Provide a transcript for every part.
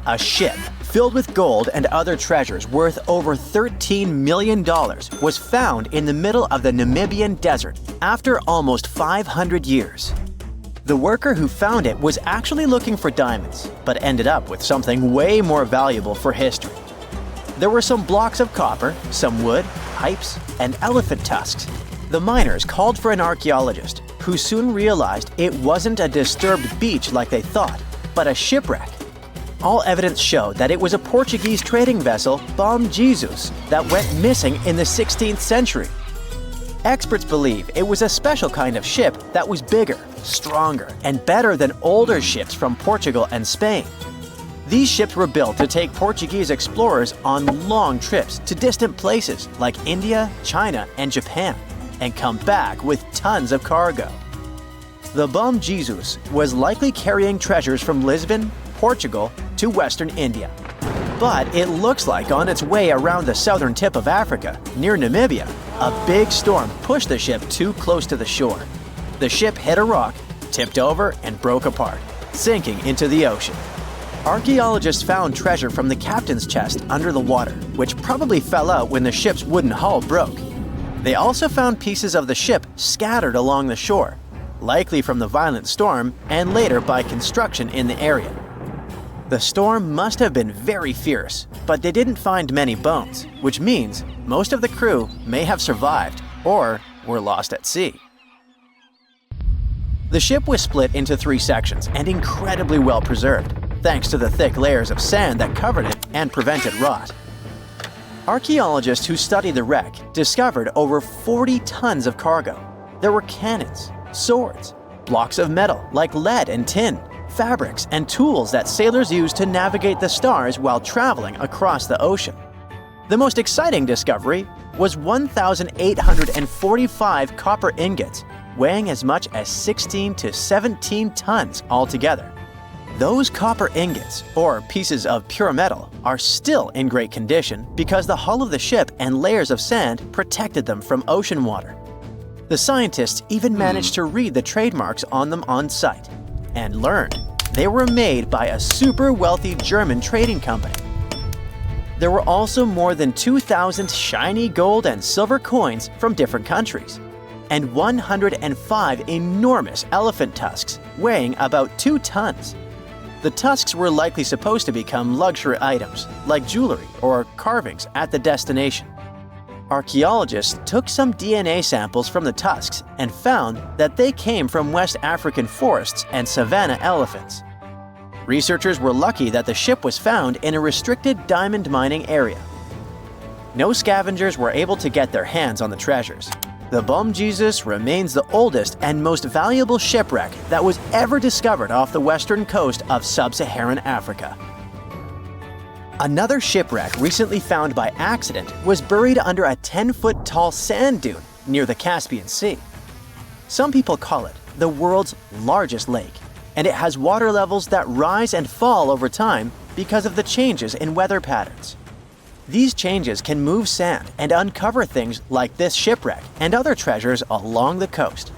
A ship filled with gold and other treasures worth over $13 million was found in the middle of the Namibian desert after almost 500 years. The worker who found it was actually looking for diamonds, but ended up with something way more valuable for history. There were some blocks of copper, some wood, pipes, and elephant tusks. The miners called for an archaeologist, who soon realized it wasn't a disturbed beach like they thought, but a shipwreck. All evidence showed that it was a Portuguese trading vessel, Bom Jesus, that went missing in the 16th century. Experts believe it was a special kind of ship that was bigger, stronger, and better than older ships from Portugal and Spain. These ships were built to take Portuguese explorers on long trips to distant places like India, China, and Japan, and come back with tons of cargo. The Bom Jesus was likely carrying treasures from Lisbon, Portugal, to Western India. But it looks like on its way around the southern tip of Africa, near Namibia, a big storm pushed the ship too close to the shore. The ship hit a rock, tipped over, and broke apart, sinking into the ocean. Archaeologists found treasure from the captain's chest under the water, which probably fell out when the ship's wooden hull broke. They also found pieces of the ship scattered along the shore, likely from the violent storm and later by construction in the area. The storm must have been very fierce, but they didn't find many bones, which means most of the crew may have survived or were lost at sea. The ship was split into 3 sections and incredibly well preserved, thanks to the thick layers of sand that covered it and prevented rot. Archaeologists who studied the wreck discovered over 40 tons of cargo. There were cannons, swords, blocks of metal like lead and tin, fabrics, and tools that sailors used to navigate the stars while traveling across the ocean. The most exciting discovery was 1,845 copper ingots, weighing as much as 16 to 17 tons altogether. Those copper ingots, or pieces of pure metal, are still in great condition because the hull of the ship and layers of sand protected them from ocean water. The scientists even managed to read the trademarks on them on site and learned they were made by a super wealthy German trading company. There were also more than 2,000 shiny gold and silver coins from different countries, and 105 enormous elephant tusks weighing about 2 tons. The tusks were likely supposed to become luxury items, like jewelry or carvings at the destination. Archaeologists took some DNA samples from the tusks and found that they came from West African forests and savanna elephants. Researchers were lucky that the ship was found in a restricted diamond mining area. No scavengers were able to get their hands on the treasures. The Bom Jesus remains the oldest and most valuable shipwreck that was ever discovered off the western coast of sub-Saharan Africa. Another shipwreck recently found by accident was buried under a 10-foot-tall sand dune near the Caspian Sea. Some people call it the world's largest lake, and it has water levels that rise and fall over time because of the changes in weather patterns. These changes can move sand and uncover things like this shipwreck and other treasures along the coast.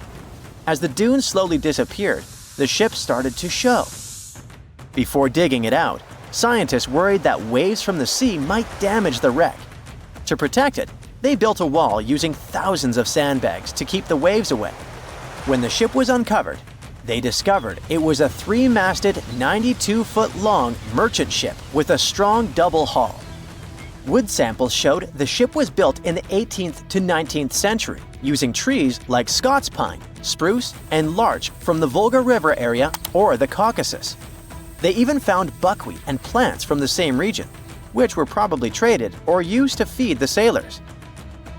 As the dunes slowly disappeared, the ship started to show. Before digging it out, scientists worried that waves from the sea might damage the wreck. To protect it, they built a wall using thousands of sandbags to keep the waves away. When the ship was uncovered, they discovered it was a 3-masted, 92-foot-long merchant ship with a strong double hull. Wood samples showed the ship was built in the 18th to 19th century using trees like Scots pine, spruce, and larch from the Volga River area or the Caucasus. They even found buckwheat and plants from the same region, which were probably traded or used to feed the sailors.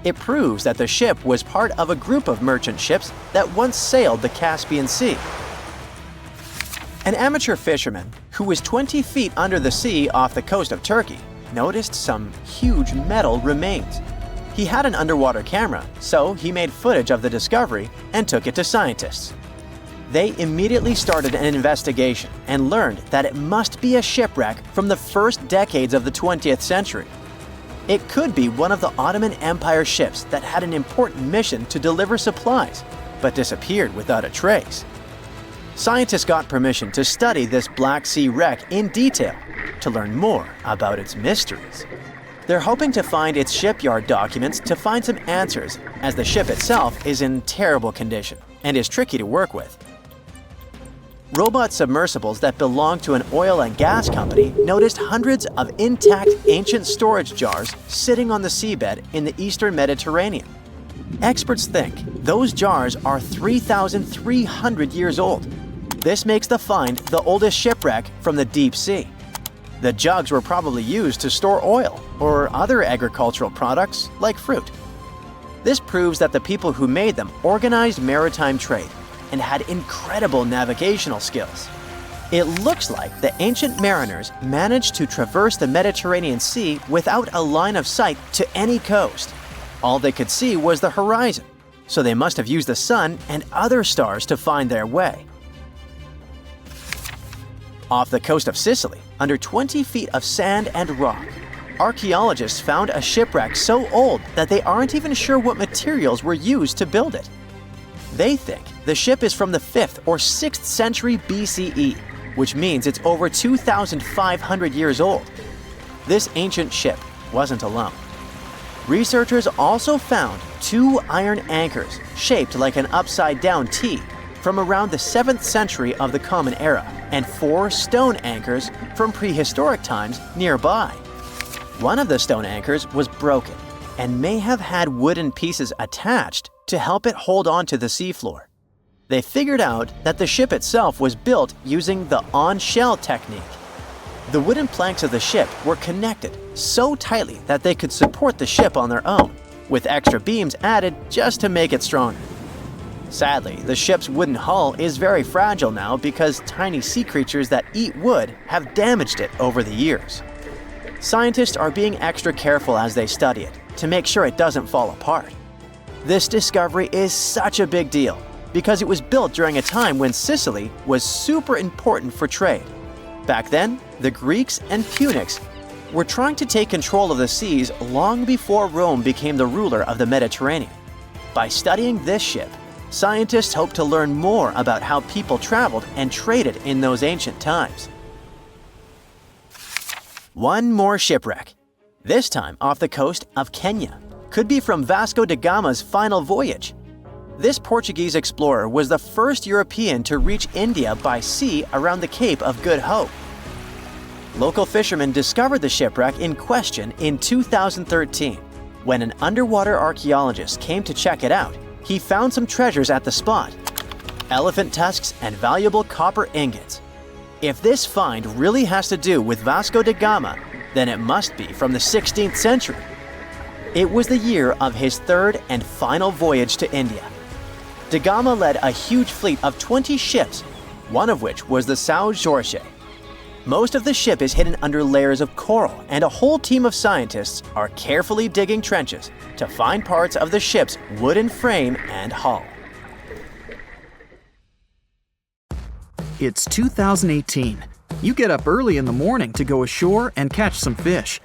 It proves that the ship was part of a group of merchant ships that once sailed the Caspian Sea. An amateur fisherman who was 20 feet under the sea off the coast of Turkey noticed some huge metal remains. He had an underwater camera, so he made footage of the discovery and took it to scientists. They immediately started an investigation and learned that it must be a shipwreck from the first decades of the 20th century. It could be one of the Ottoman Empire ships that had an important mission to deliver supplies, but disappeared without a trace. Scientists got permission to study this Black Sea wreck in detail to learn more about its mysteries. They're hoping to find its shipyard documents to find some answers, as the ship itself is in terrible condition and is tricky to work with. Robot submersibles that belong to an oil and gas company noticed hundreds of intact ancient storage jars sitting on the seabed in the eastern Mediterranean. Experts think those jars are 3,300 years old. This makes the find the oldest shipwreck from the deep sea. The jugs were probably used to store oil or other agricultural products like fruit. This proves that the people who made them organized maritime trade and had incredible navigational skills. It looks like the ancient mariners managed to traverse the Mediterranean Sea without a line of sight to any coast. All they could see was the horizon, so they must have used the sun and other stars to find their way. Off the coast of Sicily, under 20 feet of sand and rock, archaeologists found a shipwreck so old that they aren't even sure what materials were used to build it. They think the ship is from the 5th or 6th century BCE, which means it's over 2,500 years old. This ancient ship wasn't alone. Researchers also found 2 iron anchors shaped like an upside-down T from around the 7th century of the Common Era, and 4 stone anchors from prehistoric times nearby. One of the stone anchors was broken and may have had wooden pieces attached to help it hold on to the seafloor. They figured out that the ship itself was built using the on-shell technique. The wooden planks of the ship were connected so tightly that they could support the ship on their own, with extra beams added just to make it stronger. Sadly, the ship's wooden hull is very fragile now because tiny sea creatures that eat wood have damaged it over the years. Scientists are being extra careful as they study it to make sure it doesn't fall apart. This discovery is such a big deal because it was built during a time when Sicily was super important for trade. Back then, the Greeks and Punics were trying to take control of the seas long before Rome became the ruler of the Mediterranean. By studying this ship, scientists hope to learn more about how people traveled and traded in those ancient times. One more shipwreck, this time off the coast of Kenya. Could be from Vasco da Gama's final voyage. This Portuguese explorer was the first European to reach India by sea around the Cape of Good Hope. Local fishermen discovered the shipwreck in question in 2013. When an underwater archaeologist came to check it out, he found some treasures at the spot: elephant tusks and valuable copper ingots. If this find really has to do with Vasco da Gama, then it must be from the 16th century. It was the year of his 3rd and final voyage to India. Da Gama led a huge fleet of 20 ships, one of which was the São Jorge. Most of the ship is hidden under layers of coral, and a whole team of scientists are carefully digging trenches to find parts of the ship's wooden frame and hull. It's 2018. You get up early in the morning to go ashore and catch some fish.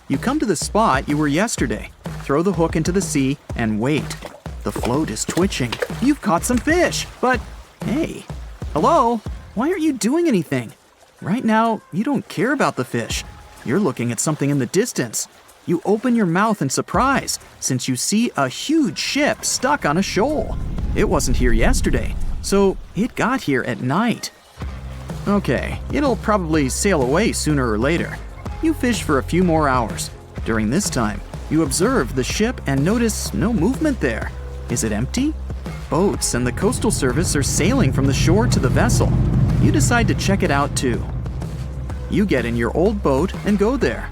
You come to the spot you were yesterday, throw the hook into the sea, and wait. The float is twitching. You've caught some fish, but hey, hello? Why aren't you doing anything? Right now, you don't care about the fish. You're looking at something in the distance. You open your mouth in surprise since you see a huge ship stuck on a shoal. It wasn't here yesterday, so it got here at night. Okay, it'll probably sail away sooner or later. You fish for a few more hours. During this time, you observe the ship and notice no movement there. Is it empty? Boats and the Coastal Service are sailing from the shore to the vessel. You decide to check it out too. You get in your old boat and go there.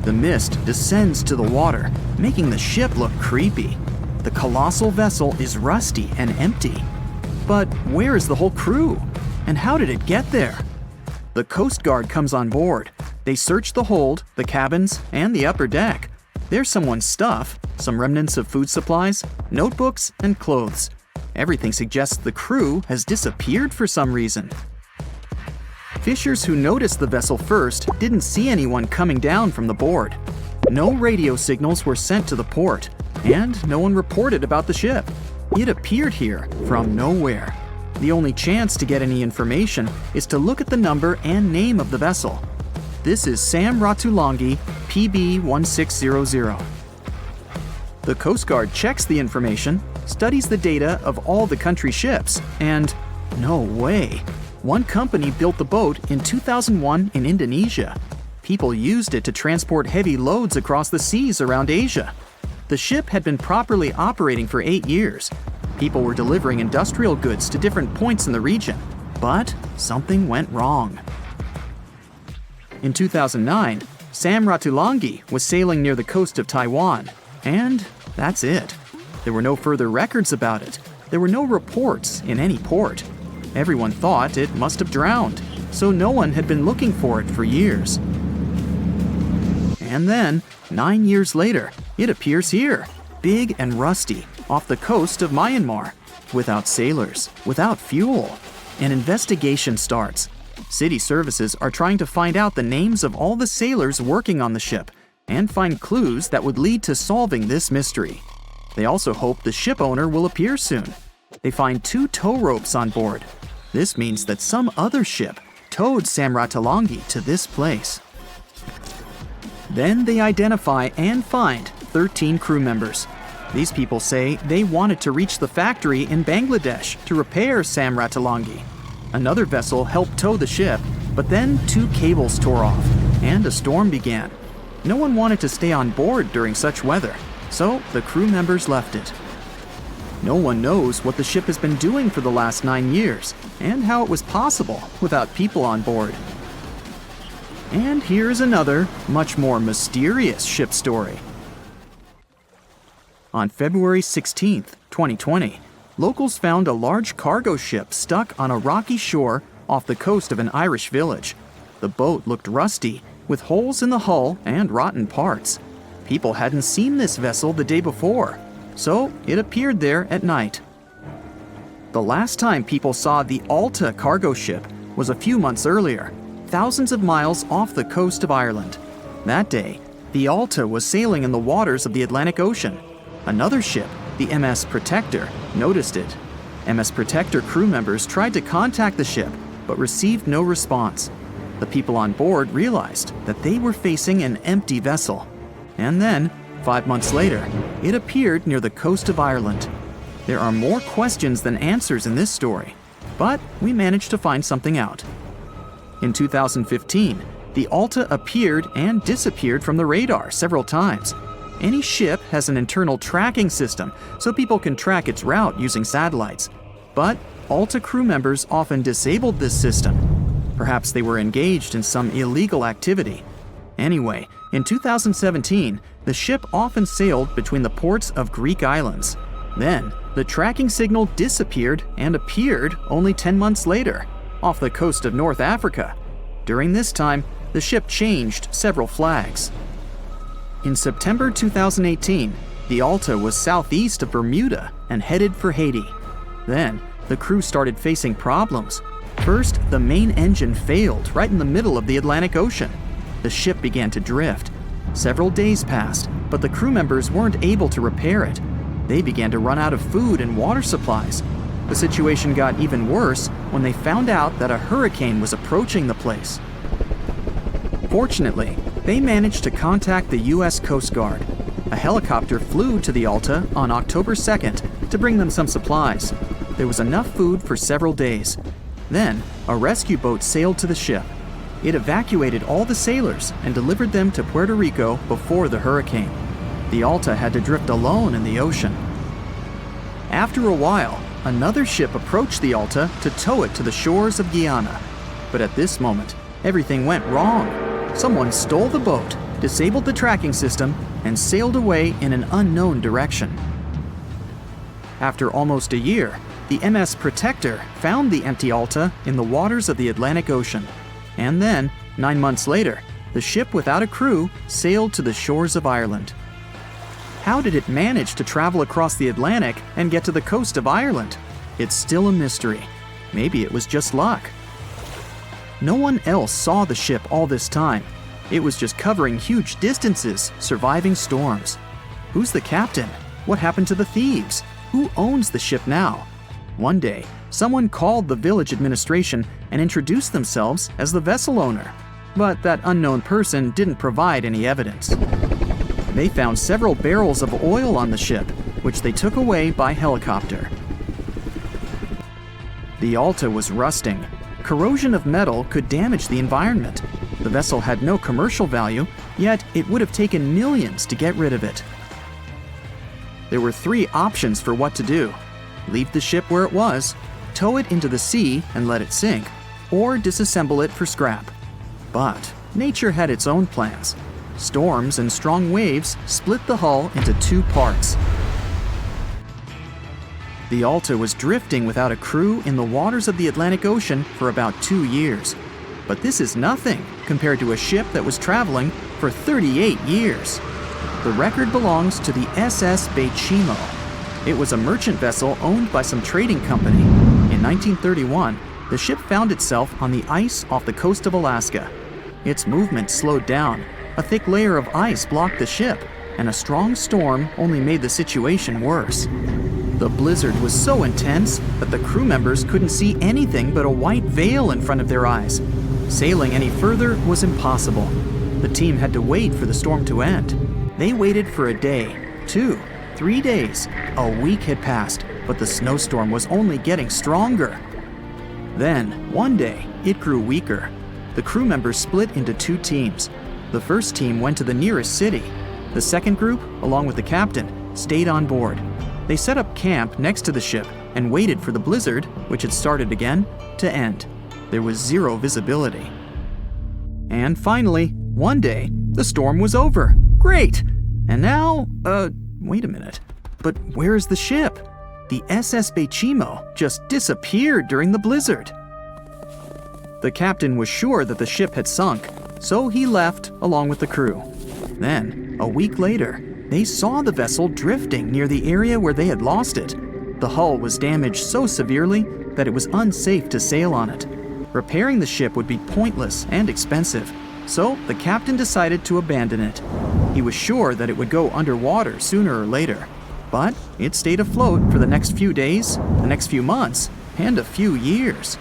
The mist descends to the water, making the ship look creepy. The colossal vessel is rusty and empty. But where is the whole crew? And how did it get there? The Coast Guard comes on board. They search the hold, the cabins, and the upper deck. There's someone's stuff, some remnants of food supplies, notebooks, and clothes. Everything suggests the crew has disappeared for some reason. Fishers who noticed the vessel first didn't see anyone coming down from the board. No radio signals were sent to the port, and no one reported about the ship. It appeared here from nowhere. The only chance to get any information is to look at the number and name of the vessel. This is Sam Ratulangi, PB 1600. The Coast Guard checks the information, studies the data of all the country ships, and no way! One company built the boat in 2001 in Indonesia. People used it to transport heavy loads across the seas around Asia. The ship had been properly operating for 8 years. People were delivering industrial goods to different points in the region, but something went wrong. In 2009, Sam Ratulangi was sailing near the coast of Taiwan, and that's it. There were no further records about it. There were no reports in any port. Everyone thought it must have drowned, so no one had been looking for it for years. And then, 9 years later, it appears here, big and rusty, off the coast of Myanmar, without sailors, without fuel. An investigation starts. City services are trying to find out the names of all the sailors working on the ship and find clues that would lead to solving this mystery. They also hope the ship owner will appear soon. They find 2 tow ropes on board. This means that some other ship towed Sam Ratulangi to this place. Then they identify and find 13 crew members. These people say they wanted to reach the factory in Bangladesh to repair Sam Ratulangi. Another vessel helped tow the ship, but then 2 cables tore off, and a storm began. No one wanted to stay on board during such weather, so the crew members left it. No one knows what the ship has been doing for the last 9 years, and how it was possible without people on board. And here's another, much more mysterious ship story. On February 16, 2020, locals found a large cargo ship stuck on a rocky shore off the coast of an Irish village. The boat looked rusty, with holes in the hull and rotten parts. People hadn't seen this vessel the day before, so it appeared there at night. The last time people saw the Alta cargo ship was a few months earlier, thousands of miles off the coast of Ireland. That day, the Alta was sailing in the waters of the Atlantic Ocean. Another ship, the MS Protector, noticed it. MS Protector crew members tried to contact the ship, but received no response. The people on board realized that they were facing an empty vessel. And then, 5 months later, it appeared near the coast of Ireland. There are more questions than answers in this story, but we managed to find something out. In 2015, the Alta appeared and disappeared from the radar several times. Any ship has an internal tracking system, so people can track its route using satellites. But Alta crew members often disabled this system. Perhaps they were engaged in some illegal activity. Anyway, in 2017, the ship often sailed between the ports of Greek islands. Then, the tracking signal disappeared and appeared only 10 months later, off the coast of North Africa. During this time, the ship changed several flags. In September 2018, the Alta was southeast of Bermuda and headed for Haiti. Then, the crew started facing problems. First, the main engine failed right in the middle of the Atlantic Ocean. The ship began to drift. Several days passed, but the crew members weren't able to repair it. They began to run out of food and water supplies. The situation got even worse when they found out that a hurricane was approaching the place. Fortunately, they managed to contact the U.S. Coast Guard. A helicopter flew to the Alta on October 2nd to bring them some supplies. There was enough food for several days. Then, a rescue boat sailed to the ship. It evacuated all the sailors and delivered them to Puerto Rico before the hurricane. The Alta had to drift alone in the ocean. After a while, another ship approached the Alta to tow it to the shores of Guyana. But at this moment, everything went wrong. Someone stole the boat, disabled the tracking system, and sailed away in an unknown direction. After almost a year, the MS Protector found the empty Alta in the waters of the Atlantic Ocean. And then, 9 months later, the ship without a crew sailed to the shores of Ireland. How did it manage to travel across the Atlantic and get to the coast of Ireland? It's still a mystery. Maybe it was just luck. No one else saw the ship all this time. It was just covering huge distances, surviving storms. Who's the captain? What happened to the thieves? Who owns the ship now? One day, someone called the village administration and introduced themselves as the vessel owner. But that unknown person didn't provide any evidence. They found several barrels of oil on the ship, which they took away by helicopter. The Alta was rusting. Corrosion of metal could damage the environment. The vessel had no commercial value, yet it would have taken millions to get rid of it. There were 3 options for what to do: leave the ship where it was, tow it into the sea and let it sink, or disassemble it for scrap. But nature had its own plans. Storms and strong waves split the hull into 2 parts. The Alta was drifting without a crew in the waters of the Atlantic Ocean for about 2 years. But this is nothing compared to a ship that was traveling for 38 years. The record belongs to the SS Baychimo. It was a merchant vessel owned by some trading company. In 1931, the ship found itself on the ice off the coast of Alaska. Its movement slowed down. A thick layer of ice blocked the ship, and a strong storm only made the situation worse. The blizzard was so intense that the crew members couldn't see anything but a white veil in front of their eyes. Sailing any further was impossible. The team had to wait for the storm to end. They waited for a day, 2, 3 days. A week had passed, but the snowstorm was only getting stronger. Then, one day, it grew weaker. The crew members split into 2 teams. The first team went to the nearest city. The second group, along with the captain, stayed on board. They set up camp next to the ship and waited for the blizzard, which had started again, to end. There was 0 visibility. And finally, one day, the storm was over. Great! And now, wait a minute. But where's the ship? The SS Baychimo just disappeared during the blizzard. The captain was sure that the ship had sunk, so he left along with the crew. Then, a week later, they saw the vessel drifting near the area where they had lost it. The hull was damaged so severely that it was unsafe to sail on it. Repairing the ship would be pointless and expensive, so the captain decided to abandon it. He was sure that it would go underwater sooner or later, but it stayed afloat for the next few days, the next few months, and a few years.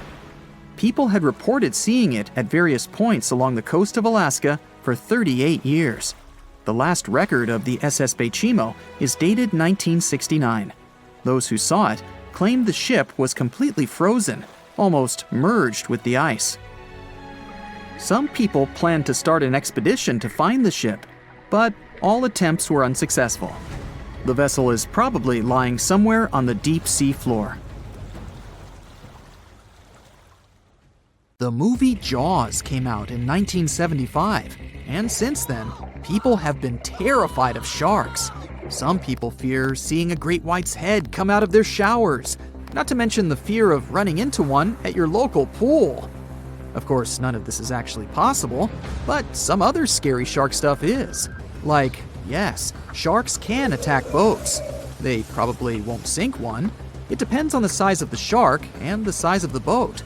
People had reported seeing it at various points along the coast of Alaska for 38 years. The last record of the SS Baychimo is dated 1969. Those who saw it claimed the ship was completely frozen, almost merged with the ice. Some people planned to start an expedition to find the ship, but all attempts were unsuccessful. The vessel is probably lying somewhere on the deep sea floor. The movie Jaws came out in 1975, and since then, people have been terrified of sharks. Some people fear seeing a great white's head come out of their showers, not to mention the fear of running into one at your local pool. Of course, none of this is actually possible, but some other scary shark stuff is. Like, yes, sharks can attack boats. They probably won't sink one. It depends on the size of the shark and the size of the boat.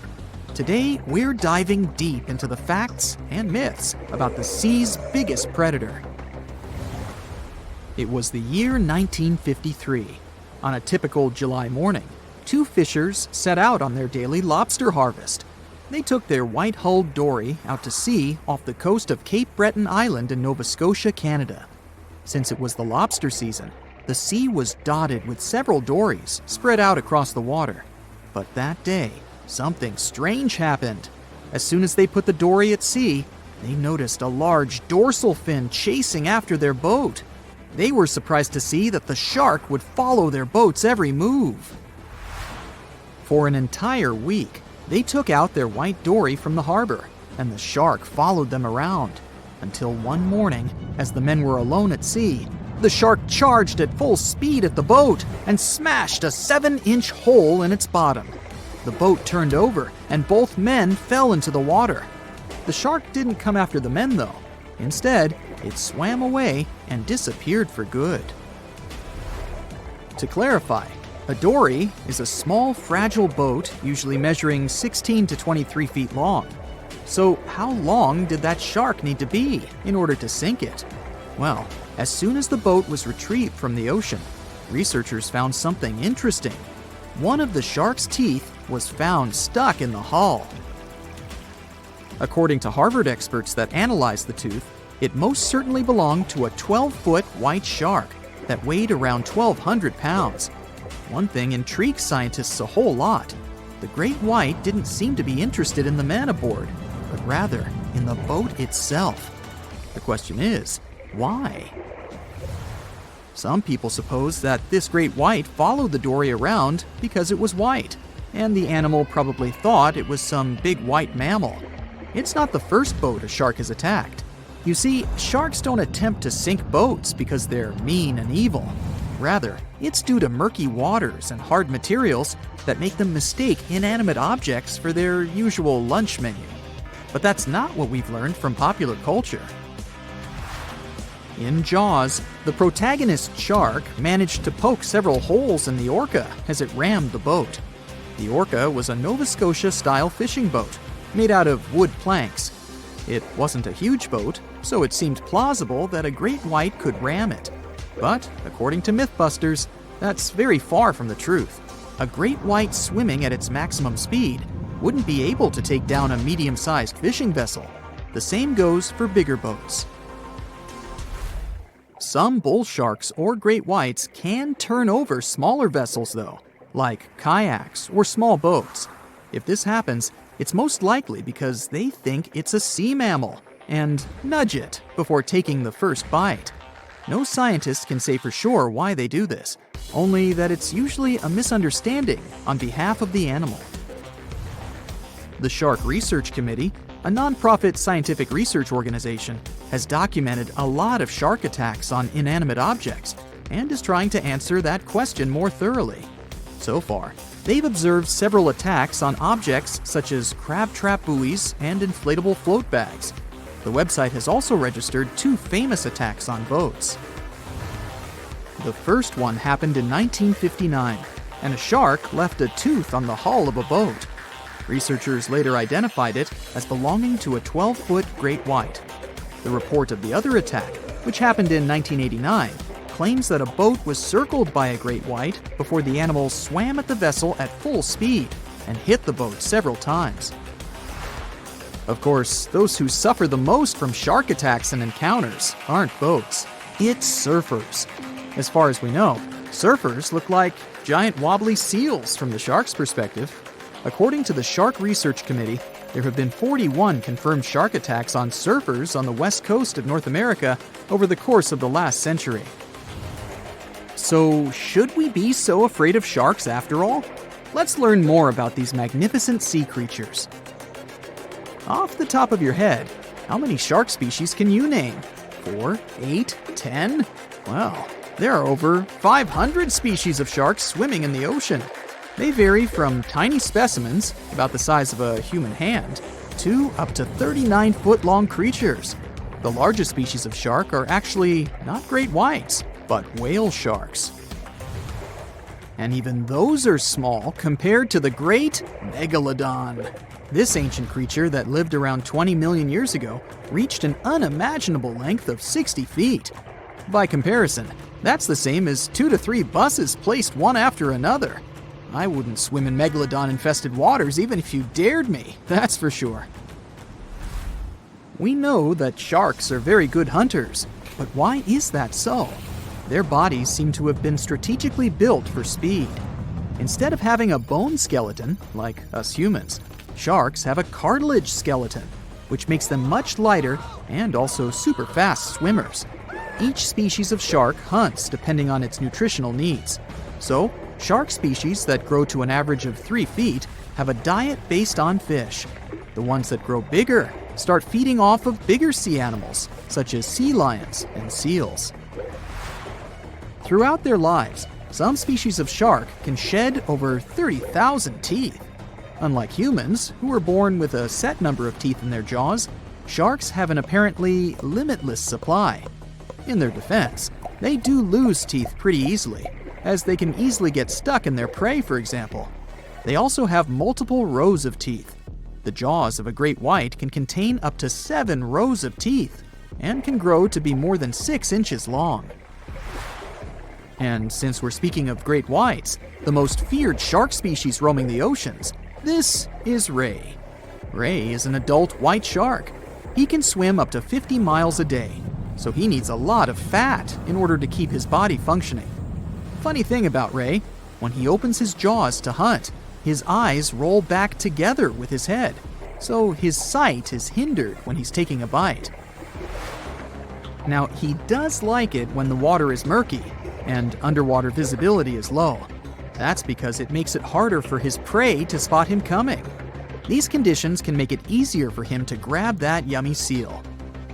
Today, we're diving deep into the facts and myths about the sea's biggest predator. It was the year 1953. On a typical July morning, 2 fishers set out on their daily lobster harvest. They took their white-hulled dory out to sea off the coast of Cape Breton Island in Nova Scotia, Canada. Since it was the lobster season, the sea was dotted with several dories spread out across the water. But that day, something strange happened. As soon as they put the dory at sea, they noticed a large dorsal fin chasing after their boat. They were surprised to see that the shark would follow their boat's every move. For an entire week, they took out their white dory from the harbor, and the shark followed them around. Until one morning, as the men were alone at sea, the shark charged at full speed at the boat and smashed a 7-inch hole in its bottom. The boat turned over, and both men fell into the water. The shark didn't come after the men, though. Instead, it swam away and disappeared for good. To clarify, a dory is a small, fragile boat usually measuring 16 to 23 feet long. So how long did that shark need to be in order to sink it? Well, as soon as the boat was retrieved from the ocean, researchers found something interesting. One of the shark's teeth was found stuck in the hull. According to Harvard experts that analyzed the tooth, it most certainly belonged to a 12-foot white shark that weighed around 1,200 pounds. One thing intrigues scientists a whole lot. The great white didn't seem to be interested in the man aboard, but rather in the boat itself. The question is, why? Some people suppose that this great white followed the dory around because it was white, and the animal probably thought it was some big white mammal. It's not the first boat a shark has attacked. You see, sharks don't attempt to sink boats because they're mean and evil. Rather, it's due to murky waters and hard materials that make them mistake inanimate objects for their usual lunch menu. But that's not what we've learned from popular culture. In Jaws, the protagonist shark managed to poke several holes in the orca as it rammed the boat. The orca was a Nova Scotia-style fishing boat made out of wood planks. It wasn't a huge boat, so it seemed plausible that a great white could ram it. But, according to Mythbusters, that's very far from the truth. A great white swimming at its maximum speed wouldn't be able to take down a medium-sized fishing vessel. The same goes for bigger boats. Some bull sharks or great whites can turn over smaller vessels though, like kayaks or small boats. If this happens, it's most likely because they think it's a sea mammal and nudge it before taking the first bite. No scientist can say for sure why they do this, only that it's usually a misunderstanding on behalf of the animal. The Shark Research Committee, a nonprofit scientific research organization, has documented a lot of shark attacks on inanimate objects and is trying to answer that question more thoroughly. So far, they've observed several attacks on objects such as crab trap buoys and inflatable float bags. The website has also registered 2 famous attacks on boats. The first one happened in 1959, and a shark left a tooth on the hull of a boat. Researchers later identified it as belonging to a 12-foot great white. The report of the other attack, which happened in 1989, claims that a boat was circled by a great white before the animal swam at the vessel at full speed and hit the boat several times. Of course, those who suffer the most from shark attacks and encounters aren't boats, it's surfers. As far as we know, surfers look like giant wobbly seals from the shark's perspective. According to the Shark Research Committee, there have been 41 confirmed shark attacks on surfers on the west coast of North America over the course of the last century. So, should we be so afraid of sharks after all? Let's learn more about these magnificent sea creatures. Off the top of your head, how many shark species can you name? 4, 8, 10? Well, there are over 500 species of sharks swimming in the ocean. They vary from tiny specimens, about the size of a human hand, to up to 39-foot-long creatures. The largest species of shark are actually not great whites, but whale sharks. And even those are small compared to the great megalodon. This ancient creature that lived around 20 million years ago reached an unimaginable length of 60 feet. By comparison, that's the same as 2 to 3 buses placed one after another. I wouldn't swim in megalodon-infested waters even if you dared me, that's for sure. We know that sharks are very good hunters, but why is that so? Their bodies seem to have been strategically built for speed. Instead of having a bone skeleton, like us humans, sharks have a cartilage skeleton, which makes them much lighter and also super fast swimmers. Each species of shark hunts depending on its nutritional needs. So, shark species that grow to an average of 3 feet have a diet based on fish. The ones that grow bigger start feeding off of bigger sea animals, such as sea lions and seals. Throughout their lives, some species of shark can shed over 30,000 teeth. Unlike humans, who are born with a set number of teeth in their jaws, sharks have an apparently limitless supply. In their defense, they do lose teeth pretty easily, as they can easily get stuck in their prey, for example. They also have multiple rows of teeth. The jaws of a great white can contain up to 7 rows of teeth, and can grow to be more than 6 inches long. And since we're speaking of great whites, the most feared shark species roaming the oceans, this is Ray. Ray is an adult white shark. He can swim up to 50 miles a day, so he needs a lot of fat in order to keep his body functioning. Funny thing about Ray, when he opens his jaws to hunt, his eyes roll back together with his head, so his sight is hindered when he's taking a bite. Now, he does like it when the water is murky and underwater visibility is low. That's because it makes it harder for his prey to spot him coming. These conditions can make it easier for him to grab that yummy seal.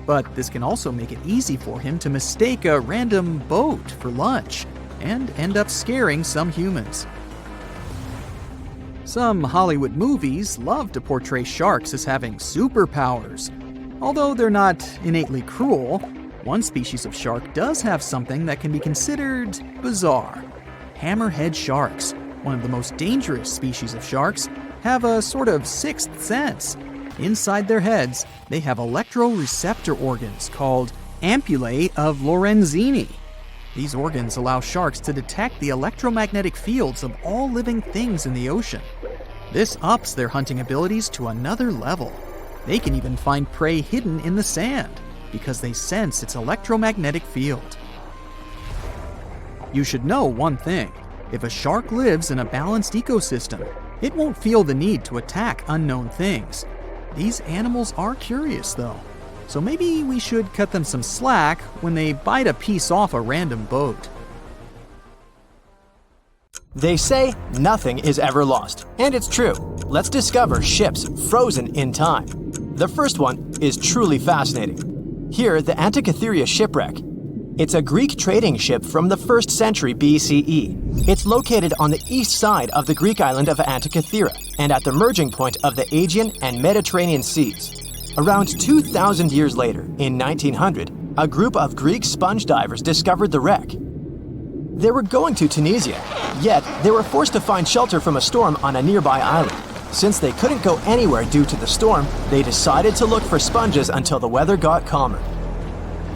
But this can also make it easy for him to mistake a random boat for lunch and end up scaring some humans. Some Hollywood movies love to portray sharks as having superpowers. Although they're not innately cruel, one species of shark does have something that can be considered bizarre. Hammerhead sharks, one of the most dangerous species of sharks, have a sort of sixth sense. Inside their heads, they have electroreceptor organs called ampullae of Lorenzini. These organs allow sharks to detect the electromagnetic fields of all living things in the ocean. This ups their hunting abilities to another level. They can even find prey hidden in the sand because they sense its electromagnetic field. You should know one thing. If a shark lives in a balanced ecosystem, it won't feel the need to attack unknown things. These animals are curious, though, so maybe we should cut them some slack when they bite a piece off a random boat. They say nothing is ever lost, and it's true. Let's discover ships frozen in time. The first one is truly fascinating. Here, the Antikythera shipwreck. It's a Greek trading ship from the 1st century BCE. It's located on the east side of the Greek island of Antikythera and at the merging point of the Aegean and Mediterranean seas. Around 2,000 years later, in 1900, a group of Greek sponge divers discovered the wreck. They were going to Tunisia, yet they were forced to find shelter from a storm on a nearby island. Since they couldn't go anywhere due to the storm, they decided to look for sponges until the weather got calmer.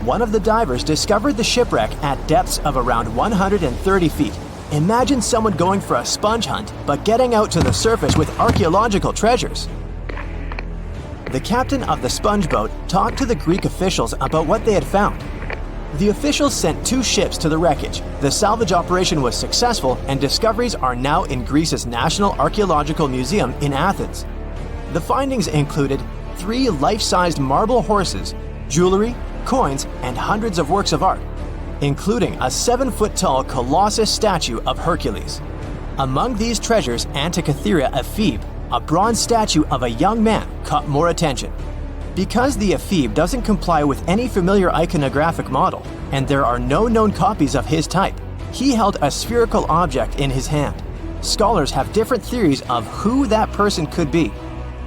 One of the divers discovered the shipwreck at depths of around 130 feet. Imagine someone going for a sponge hunt, but getting out to the surface with archaeological treasures. The captain of the sponge boat talked to the Greek officials about what they had found. The officials sent 2 ships to the wreckage. The salvage operation was successful, and discoveries are now in Greece's National Archaeological Museum in Athens. The findings included 3 life-sized marble horses, jewelry, coins, and hundreds of works of art, including a 7-foot-tall Colossus statue of Hercules. Among these treasures, Antikythera ephebe, a bronze statue of a young man, caught more attention. Because the ephebe doesn't comply with any familiar iconographic model, and there are no known copies of his type, he held a spherical object in his hand. Scholars have different theories of who that person could be,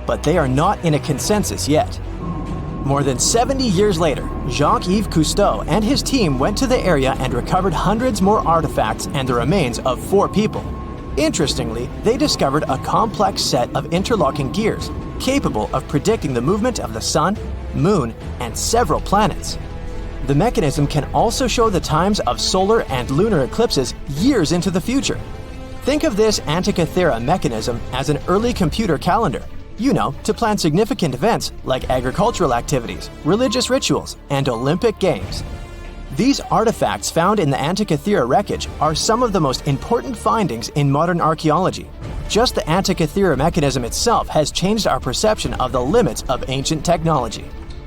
but they are not in a consensus yet. More than 70 years later, Jacques-Yves Cousteau and his team went to the area and recovered hundreds more artifacts and the remains of 4 people. Interestingly, they discovered a complex set of interlocking gears, capable of predicting the movement of the sun, moon, and several planets. The mechanism can also show the times of solar and lunar eclipses years into the future. Think of this Antikythera mechanism as an early computer calendar, to plan significant events like agricultural activities, religious rituals, and Olympic Games. These artifacts found in the Antikythera wreckage are some of the most important findings in modern archaeology. Just the Antikythera mechanism itself has changed our perception of the limits of ancient technology.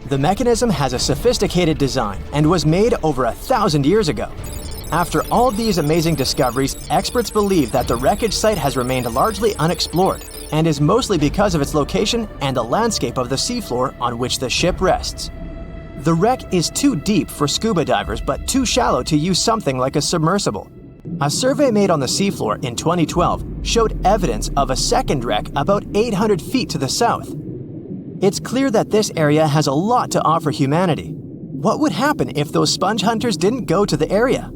The mechanism has a sophisticated design and was made over 1,000 years ago. After all these amazing discoveries, experts believe that the wreckage site has remained largely unexplored and is mostly because of its location and the landscape of the seafloor on which the ship rests. The wreck is too deep for scuba divers but too shallow to use something like a submersible. A survey made on the seafloor in 2012 showed evidence of a second wreck about 800 feet to the south. It's clear that this area has a lot to offer humanity. What would happen if those sponge hunters didn't go to the area?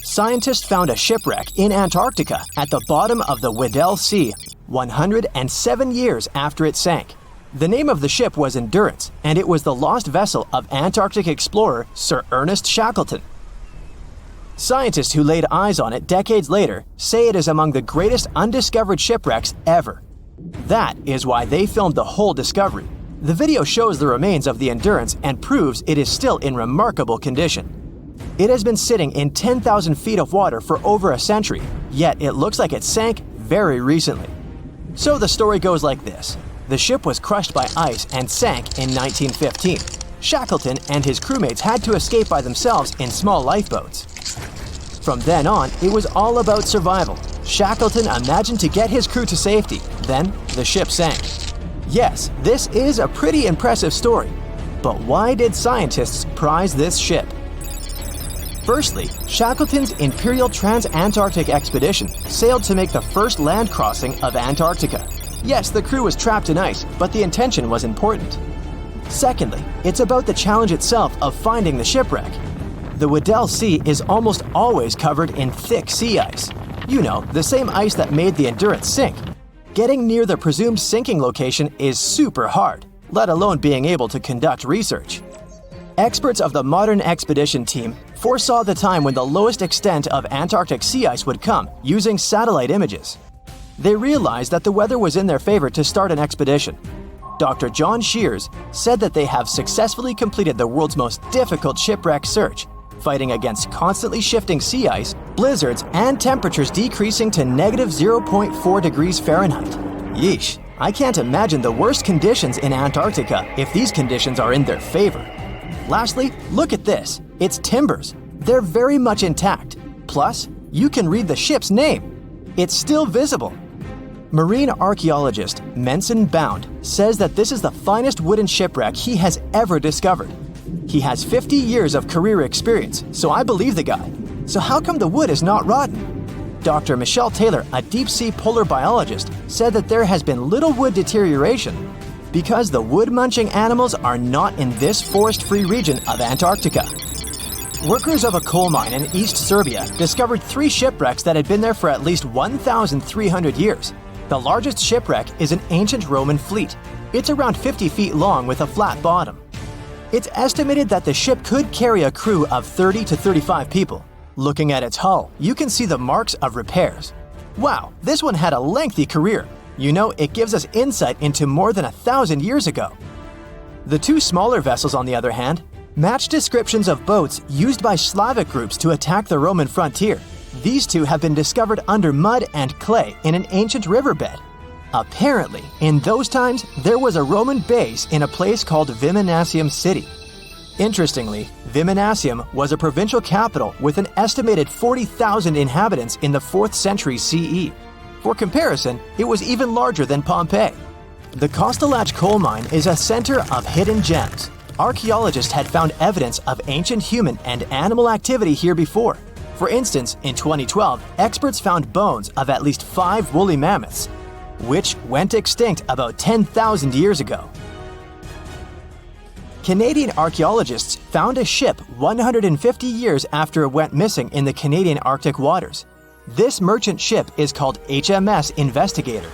Scientists found a shipwreck in Antarctica at the bottom of the Weddell Sea 107 years after it sank. The name of the ship was Endurance, and it was the lost vessel of Antarctic explorer Sir Ernest Shackleton. Scientists who laid eyes on it decades later say it is among the greatest undiscovered shipwrecks ever. That is why they filmed the whole discovery. The video shows the remains of the Endurance and proves it is still in remarkable condition. It has been sitting in 10,000 feet of water for over a century, yet it looks like it sank very recently. So the story goes like this. The ship was crushed by ice and sank in 1915. Shackleton and his crewmates had to escape by themselves in small lifeboats. From then on, it was all about survival. Shackleton imagined to get his crew to safety, then the ship sank. Yes, this is a pretty impressive story, but why did scientists prize this ship? Firstly, Shackleton's Imperial Trans-Antarctic Expedition sailed to make the first land crossing of Antarctica. Yes, the crew was trapped in ice, but the intention was important. Secondly, it's about the challenge itself of finding the shipwreck. The Weddell Sea is almost always covered in thick sea ice. You know, the same ice that made the Endurance sink. Getting near the presumed sinking location is super hard, let alone being able to conduct research. Experts of the modern expedition team foresaw the time when the lowest extent of Antarctic sea ice would come using satellite images. They realized that the weather was in their favor to start an expedition. Dr. John Shears said that they have successfully completed the world's most difficult shipwreck search, fighting against constantly shifting sea ice, blizzards, and temperatures decreasing to -0.4 degrees Fahrenheit. Yeesh, I can't imagine the worst conditions in Antarctica if these conditions are in their favor. Lastly, look at this. It's timbers. They're very much intact. Plus, you can read the ship's name. It's still visible. Marine archaeologist Menson Bound says that this is the finest wooden shipwreck he has ever discovered. He has 50 years of career experience, so I believe the guy. So how come the wood is not rotten? Dr. Michelle Taylor, a deep-sea polar biologist, said that there has been little wood deterioration because the wood-munching animals are not in this forest-free region of Antarctica. Workers of a coal mine in East Serbia discovered 3 shipwrecks that had been there for at least 1,300 years. The largest shipwreck is an ancient Roman fleet. It's around 50 feet long with a flat bottom. It's estimated that the ship could carry a crew of 30 to 35 people. Looking at its hull, you can see the marks of repairs. Wow, this one had a lengthy career. You know, it gives us insight into more than 1,000 years ago. The 2 smaller vessels, on the other hand, match descriptions of boats used by Slavic groups to attack the Roman frontier. These 2 have been discovered under mud and clay in an ancient riverbed. Apparently, in those times, there was a Roman base in a place called Viminacium City. Interestingly, Viminacium was a provincial capital with an estimated 40,000 inhabitants in the 4th century CE. For comparison, it was even larger than Pompeii. The Kostelach coal mine is a center of hidden gems. Archaeologists had found evidence of ancient human and animal activity here before. For instance, in 2012, experts found bones of at least 5 woolly mammoths, which went extinct about 10,000 years ago. Canadian archaeologists found a ship 150 years after it went missing in the Canadian Arctic waters. This merchant ship is called HMS Investigator.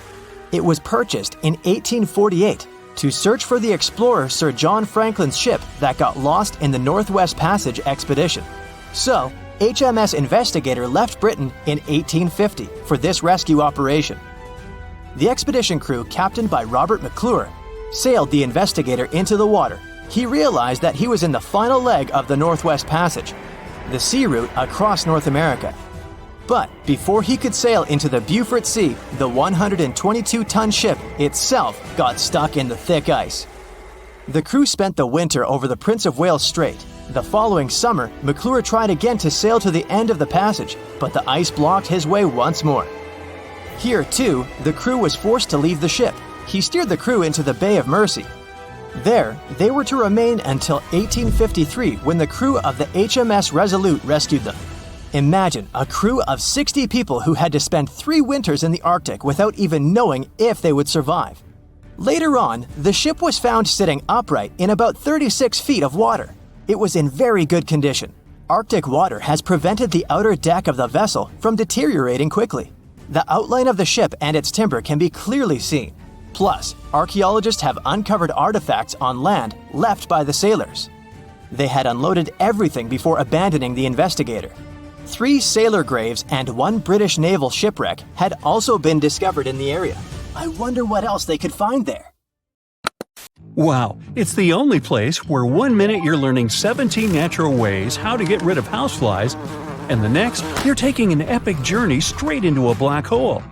It was purchased in 1848 to search for the explorer Sir John Franklin's ship that got lost in the Northwest Passage expedition. So, HMS Investigator left Britain in 1850 for this rescue operation. The expedition crew, captained by Robert McClure, sailed the Investigator into the water. He realized that he was in the final leg of the Northwest Passage, the sea route across North America. But before he could sail into the Beaufort Sea, the 122-ton ship itself got stuck in the thick ice. The crew spent the winter over the Prince of Wales Strait. The following summer, McClure tried again to sail to the end of the passage, but the ice blocked his way once more. Here, too, the crew was forced to leave the ship. He steered the crew into the Bay of Mercy. There, they were to remain until 1853 when the crew of the HMS Resolute rescued them. Imagine a crew of 60 people who had to spend 3 winters in the Arctic without even knowing if they would survive. Later on, the ship was found sitting upright in about 36 feet of water. It was in very good condition. Arctic water has prevented the outer deck of the vessel from deteriorating quickly. The outline of the ship and its timber can be clearly seen. Plus, archaeologists have uncovered artifacts on land left by the sailors. They had unloaded everything before abandoning the Investigator. 3 sailor graves and 1 British naval shipwreck had also been discovered in the area. I wonder what else they could find there. Wow, it's the only place where 1 minute you're learning 17 natural ways how to get rid of houseflies, and the next, you're taking an epic journey straight into a black hole.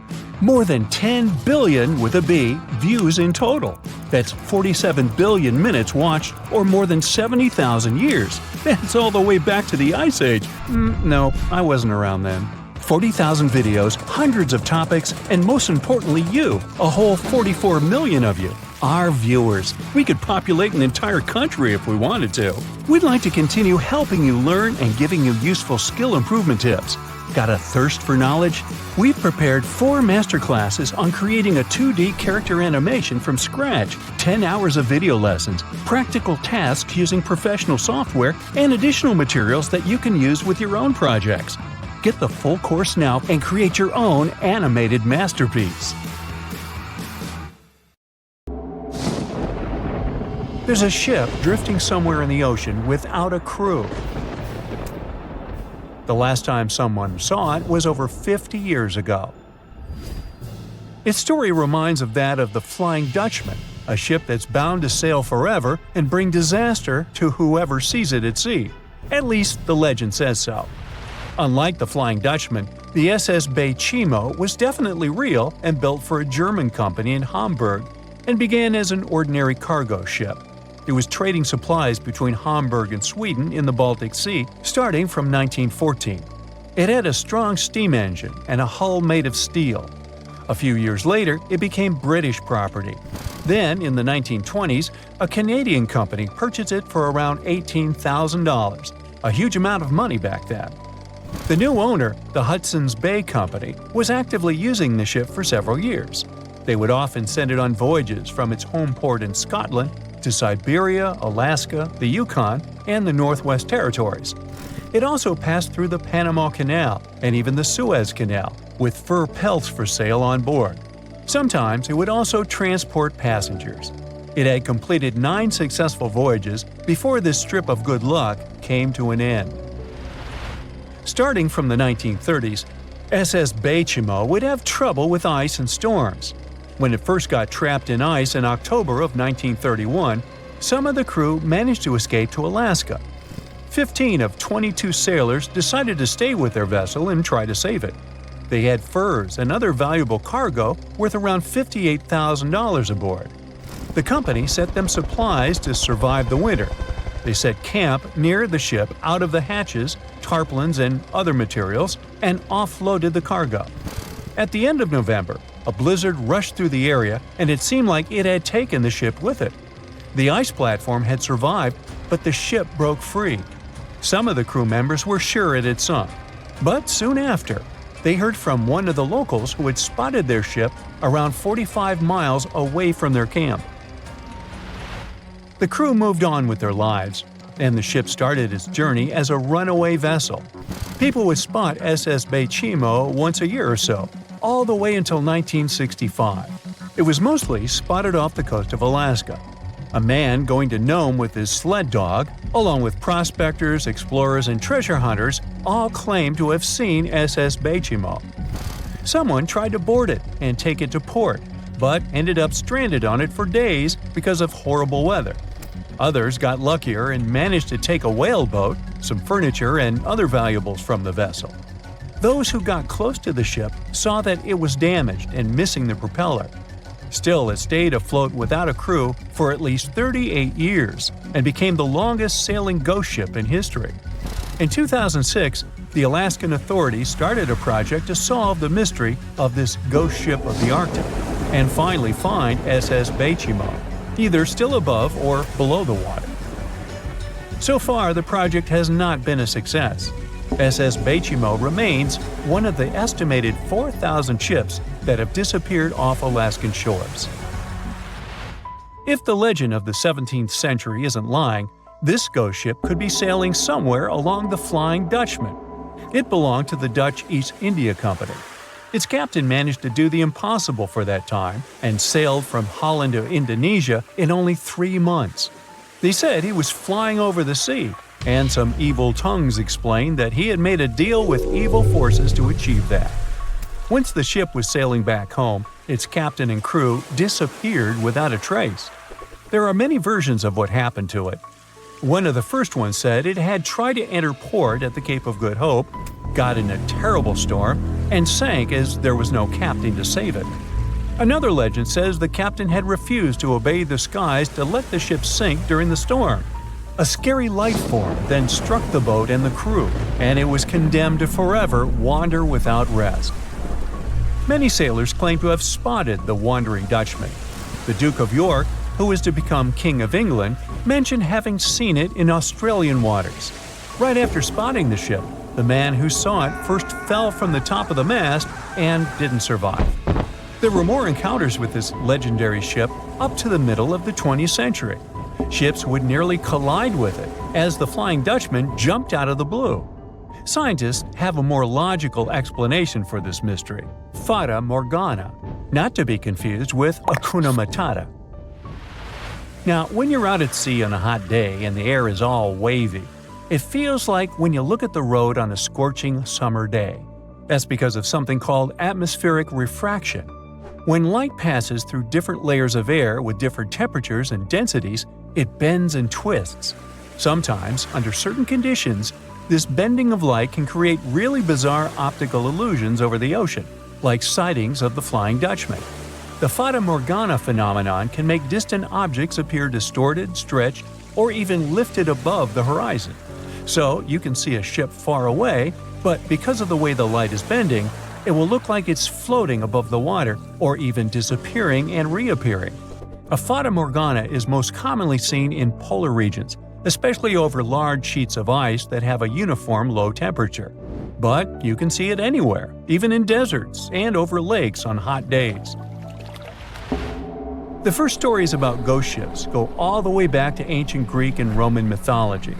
More than 10 billion with a B views in total. That's 47 billion minutes watched, or more than 70,000 years. That's all the way back to the Ice Age. No, I wasn't around then. 40,000 videos, hundreds of topics, and most importantly you, a whole 44 million of you. Our viewers. We could populate an entire country if we wanted to. We'd like to continue helping you learn and giving you useful skill improvement tips. Got a thirst for knowledge? We've prepared 4 masterclasses on creating a 2D character animation from scratch, 10 hours of video lessons, practical tasks using professional software, and additional materials that you can use with your own projects. Get the full course now and create your own animated masterpiece. There's a ship drifting somewhere in the ocean without a crew. The last time someone saw it was over 50 years ago. Its story reminds of that of the Flying Dutchman, a ship that's bound to sail forever and bring disaster to whoever sees it at sea. At least the legend says so. Unlike the Flying Dutchman, the SS Baychimo was definitely real and built for a German company in Hamburg, and began as an ordinary cargo ship. It was trading supplies between Hamburg and Sweden in the Baltic Sea starting from 1914. It had a strong steam engine and a hull made of steel. A few years later, it became British property. Then, in the 1920s, a Canadian company purchased it for around $18,000, a huge amount of money back then. The new owner, the Hudson's Bay Company, was actively using the ship for several years. They would often send it on voyages from its home port in Scotland to Siberia, Alaska, the Yukon, and the Northwest Territories. It also passed through the Panama Canal and even the Suez Canal, with fur pelts for sale on board. Sometimes it would also transport passengers. It had completed 9 successful voyages before this strip of good luck came to an end. Starting from the 1930s, SS Baychimo would have trouble with ice and storms. When it first got trapped in ice in October of 1931, some of the crew managed to escape to Alaska. 15 of 22 sailors decided to stay with their vessel and try to save it. They had furs and other valuable cargo worth around $58,000 aboard. The company sent them supplies to survive the winter. They set camp near the ship out of the hatches, tarpaulins, and other materials, and offloaded the cargo. At the end of November, a blizzard rushed through the area, and it seemed like it had taken the ship with it. The ice platform had survived, but the ship broke free. Some of the crew members were sure it had sunk. But soon after, they heard from one of the locals who had spotted their ship around 45 miles away from their camp. The crew moved on with their lives, and the ship started its journey as a runaway vessel. People would spot SS Baychimo once a year or so, all the way until 1965. It was mostly spotted off the coast of Alaska. A man going to Nome with his sled dog, along with prospectors, explorers, and treasure hunters, all claimed to have seen SS Baychimo. Someone tried to board it and take it to port, but ended up stranded on it for days because of horrible weather. Others got luckier and managed to take a whaleboat, some furniture, and other valuables from the vessel. Those who got close to the ship saw that it was damaged and missing the propeller. Still, it stayed afloat without a crew for at least 38 years and became the longest sailing ghost ship in history. In 2006, the Alaskan authorities started a project to solve the mystery of this ghost ship of the Arctic and finally find SS Baychimo, either still above or below the water. So far, the project has not been a success. SS Baychimo remains one of the estimated 4,000 ships that have disappeared off Alaskan shores. If the legend of the 17th century isn't lying, this ghost ship could be sailing somewhere along the Flying Dutchman. It belonged to the Dutch East India Company. Its captain managed to do the impossible for that time and sailed from Holland to Indonesia in only 3 months. They said he was flying over the sea, and some evil tongues explained that he had made a deal with evil forces to achieve that. Once the ship was sailing back home, its captain and crew disappeared without a trace. There are many versions of what happened to it. One of the first ones said it had tried to enter port at the Cape of Good Hope, got in a terrible storm, and sank as there was no captain to save it. Another legend says the captain had refused to obey the skies to let the ship sink during the storm. A scary life form then struck the boat and the crew, and it was condemned to forever wander without rest. Many sailors claim to have spotted the wandering Dutchman. The Duke of York, who was to become King of England, mentioned having seen it in Australian waters. Right after spotting the ship, the man who saw it first fell from the top of the mast and didn't survive. There were more encounters with this legendary ship up to the middle of the 20th century. Ships would nearly collide with it as the Flying Dutchman jumped out of the blue. Scientists have a more logical explanation for this mystery: Fata Morgana, not to be confused with Hakuna Matata. Now, when you're out at sea on a hot day and the air is all wavy, it feels like when you look at the road on a scorching summer day. That's because of something called atmospheric refraction. When light passes through different layers of air with different temperatures and densities, it bends and twists. Sometimes, under certain conditions, this bending of light can create really bizarre optical illusions over the ocean, like sightings of the Flying Dutchman. The Fata Morgana phenomenon can make distant objects appear distorted, stretched, or even lifted above the horizon. So you can see a ship far away, but because of the way the light is bending, it will look like it's floating above the water or even disappearing and reappearing. A Fata Morgana is most commonly seen in polar regions, especially over large sheets of ice that have a uniform low temperature. But you can see it anywhere, even in deserts and over lakes on hot days. The first stories about ghost ships go all the way back to ancient Greek and Roman mythology.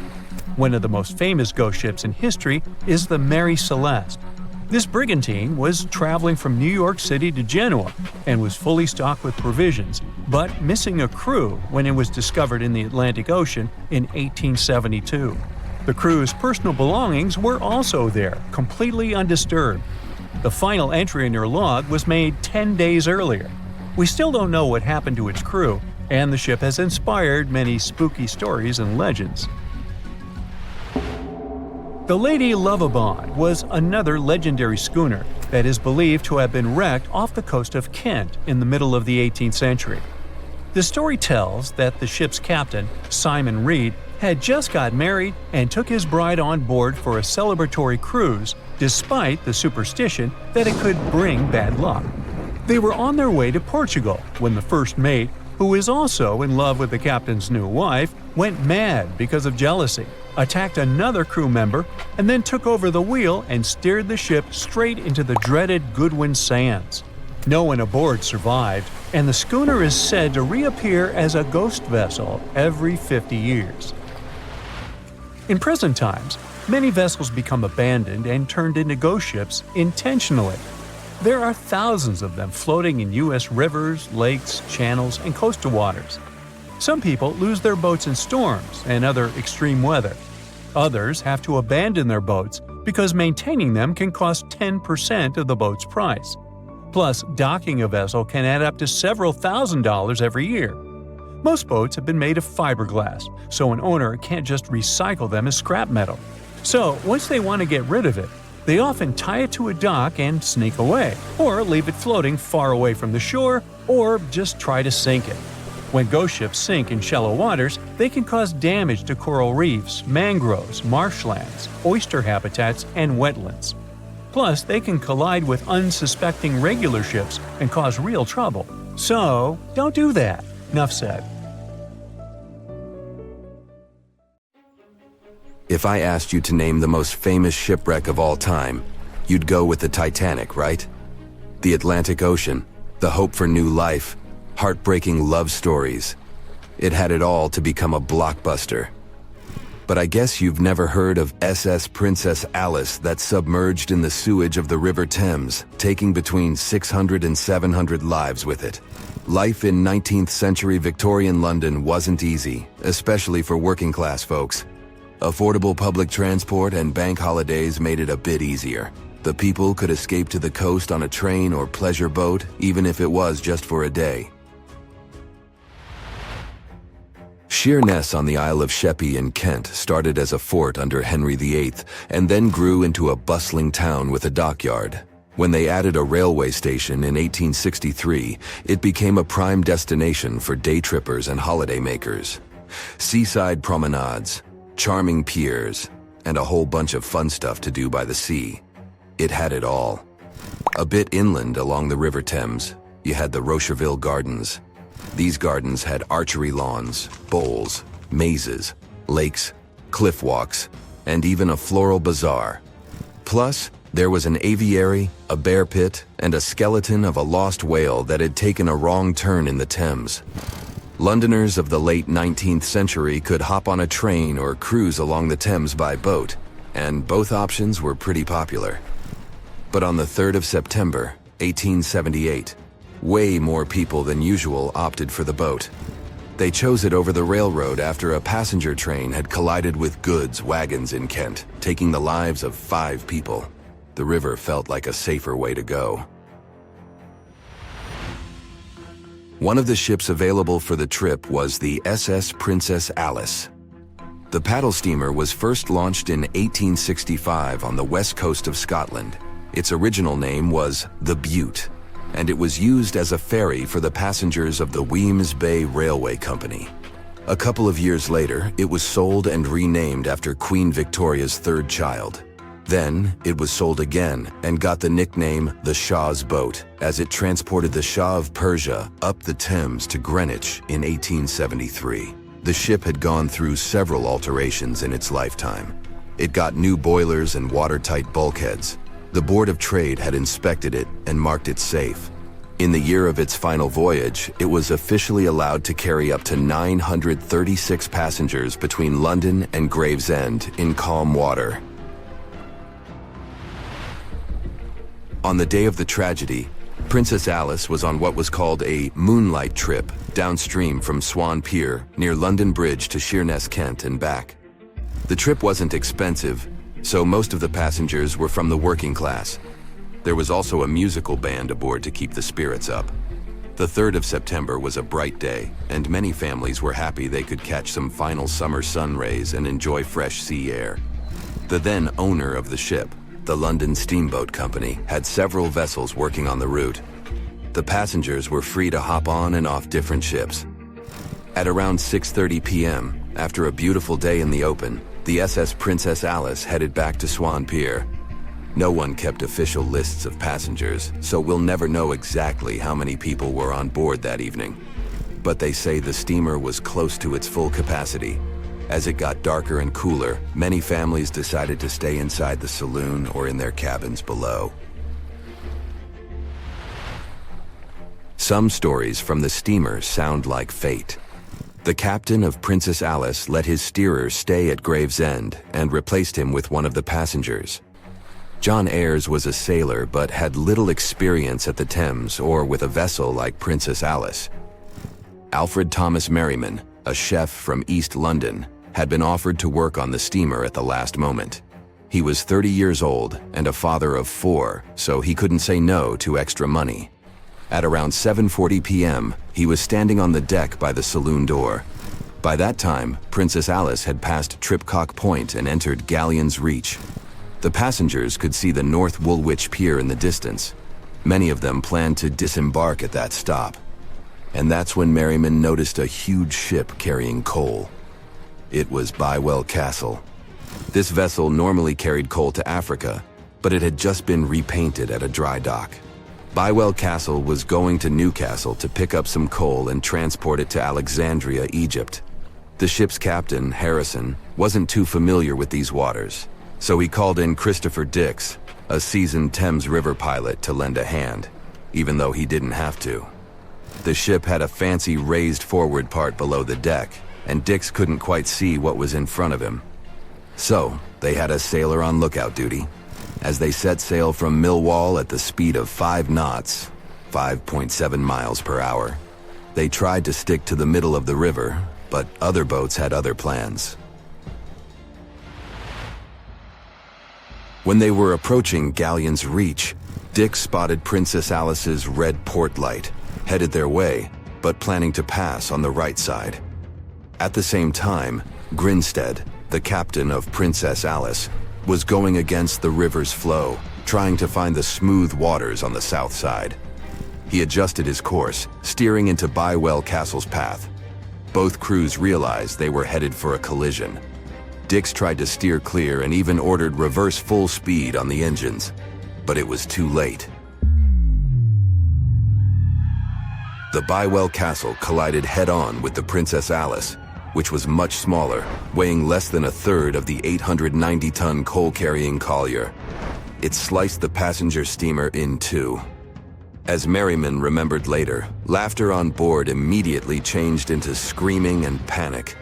One of the most famous ghost ships in history is the Mary Celeste. This brigantine was traveling from New York City to Genoa and was fully stocked with provisions, but missing a crew when it was discovered in the Atlantic Ocean in 1872. The crew's personal belongings were also there, completely undisturbed. The final entry in their log was made 10 days earlier. We still don't know what happened to its crew, and the ship has inspired many spooky stories and legends. The Lady Lovibond was another legendary schooner that is believed to have been wrecked off the coast of Kent in the middle of the 18th century. The story tells that the ship's captain, Simon Reed, had just got married and took his bride on board for a celebratory cruise, despite the superstition that it could bring bad luck. They were on their way to Portugal when the first mate, who is also in love with the captain's new wife, went mad because of jealousy, attacked another crew member, and then took over the wheel and steered the ship straight into the dreaded Goodwin Sands. No one aboard survived, and the schooner is said to reappear as a ghost vessel every 50 years. In present times, many vessels become abandoned and turned into ghost ships intentionally. There are thousands of them floating in U.S. rivers, lakes, channels, and coastal waters. Some people lose their boats in storms and other extreme weather. Others have to abandon their boats because maintaining them can cost 10% of the boat's price. Plus, docking a vessel can add up to several $1,000s every year. Most boats have been made of fiberglass, so an owner can't just recycle them as scrap metal. So, once they want to get rid of it, they often tie it to a dock and sneak away, or leave it floating far away from the shore, or just try to sink it. When ghost ships sink in shallow waters, they can cause damage to coral reefs, mangroves, marshlands, oyster habitats, and wetlands. Plus, they can collide with unsuspecting regular ships and cause real trouble. So, don't do that. Enough said. If I asked you to name the most famous shipwreck of all time, you'd go with the Titanic, right? The Atlantic Ocean, the hope for new life, heartbreaking love stories. It had it all to become a blockbuster. But I guess you've never heard of SS Princess Alice that submerged in the sewage of the River Thames, taking between 600 and 700 lives with it. Life in 19th century Victorian London wasn't easy, especially for working class folks. Affordable public transport and bank holidays made it a bit easier. The people could escape to the coast on a train or pleasure boat, even if it was just for a day. Sheerness on the Isle of Sheppey in Kent started as a fort under Henry VIII and then grew into a bustling town with a dockyard. When they added a railway station in 1863, it became a prime destination for day trippers and holidaymakers. Seaside promenades, charming piers, and a whole bunch of fun stuff to do by the sea. It had it all. A bit inland along the River Thames, you had the Rocherville Gardens. These gardens had archery lawns, bowls, mazes, lakes, cliff walks, and even a floral bazaar. Plus, there was an aviary, a bear pit, and a skeleton of a lost whale that had taken a wrong turn in the Thames. Londoners of the late 19th century could hop on a train or cruise along the Thames by boat, and both options were pretty popular. But on the 3rd of September, 1878, way more people than usual opted for the boat. They chose it over the railroad after a passenger train had collided with goods wagons in Kent, taking the lives of 5 people. The river felt like a safer way to go. One of the ships available for the trip was the SS Princess Alice. The paddle steamer was first launched in 1865 on the west coast of Scotland. Its original name was the Bute, and it was used as a ferry for the passengers of the Weems Bay Railway Company. A couple of years later, it was sold and renamed after Queen Victoria's 3rd child. Then, it was sold again and got the nickname the Shah's Boat, as it transported the Shah of Persia up the Thames to Greenwich in 1873. The ship had gone through several alterations in its lifetime. It got new boilers and watertight bulkheads. The Board of Trade had inspected it and marked it safe. In the year of its final voyage, it was officially allowed to carry up to 936 passengers between London and Gravesend in calm water. On the day of the tragedy, Princess Alice was on what was called a moonlight trip downstream from Swan Pier near London Bridge to Sheerness, Kent and back. The trip wasn't expensive, so most of the passengers were from the working class. There was also a musical band aboard to keep the spirits up. The 3rd of September was a bright day, and many families were happy they could catch some final summer sun rays and enjoy fresh sea air. The then owner of the ship, the London Steamboat Company, had several vessels working on the route. The passengers were free to hop on and off different ships. At around 6:30 p.m., after a beautiful day in the open, the SS Princess Alice headed back to Swan Pier. No one kept official lists of passengers, so we'll never know exactly how many people were on board that evening. But they say the steamer was close to its full capacity. As it got darker and cooler, many families decided to stay inside the saloon or in their cabins below. Some stories from the steamer sound like fate. The captain of Princess Alice let his steerer stay at Gravesend and replaced him with one of the passengers. John Ayres was a sailor but had little experience at the Thames or with a vessel like Princess Alice. Alfred Thomas Merriman, a chef from East London, had been offered to work on the steamer at the last moment. He was 30 years old and a father of 4, so he couldn't say no to extra money. At around 7:40 p.m., he was standing on the deck by the saloon door. By that time, Princess Alice had passed Tripcock Point and entered Galleon's Reach. The passengers could see the North Woolwich Pier in the distance. Many of them planned to disembark at that stop. And that's when Merriman noticed a huge ship carrying coal. It was Bywell Castle. This vessel normally carried coal to Africa, but it had just been repainted at a dry dock. Bywell Castle was going to Newcastle to pick up some coal and transport it to Alexandria, Egypt. The ship's captain, Harrison, wasn't too familiar with these waters, so he called in Christopher Dix, a seasoned Thames River pilot, to lend a hand, even though he didn't have to. The ship had a fancy raised forward part below the deck, and Dix couldn't quite see what was in front of him. So, they had a sailor on lookout duty. As they set sail from Millwall at the speed of 5 knots, 5.7 miles per hour, they tried to stick to the middle of the river, but other boats had other plans. When they were approaching Galleon's Reach, Dick spotted Princess Alice's red port light, headed their way, but planning to pass on the right side. At the same time, Grinstead, the captain of Princess Alice, was going against the river's flow, trying to find the smooth waters on the south side. He adjusted his course, steering into Bywell Castle's path. Both crews realized they were headed for a collision. Dix tried to steer clear and even ordered reverse full speed on the engines, but it was too late. The Bywell Castle collided head-on with the Princess Alice, which was much smaller, weighing less than a third of the 890-ton coal-carrying collier. It sliced the passenger steamer in two. As Merriman remembered later, laughter on board immediately changed into screaming and panic.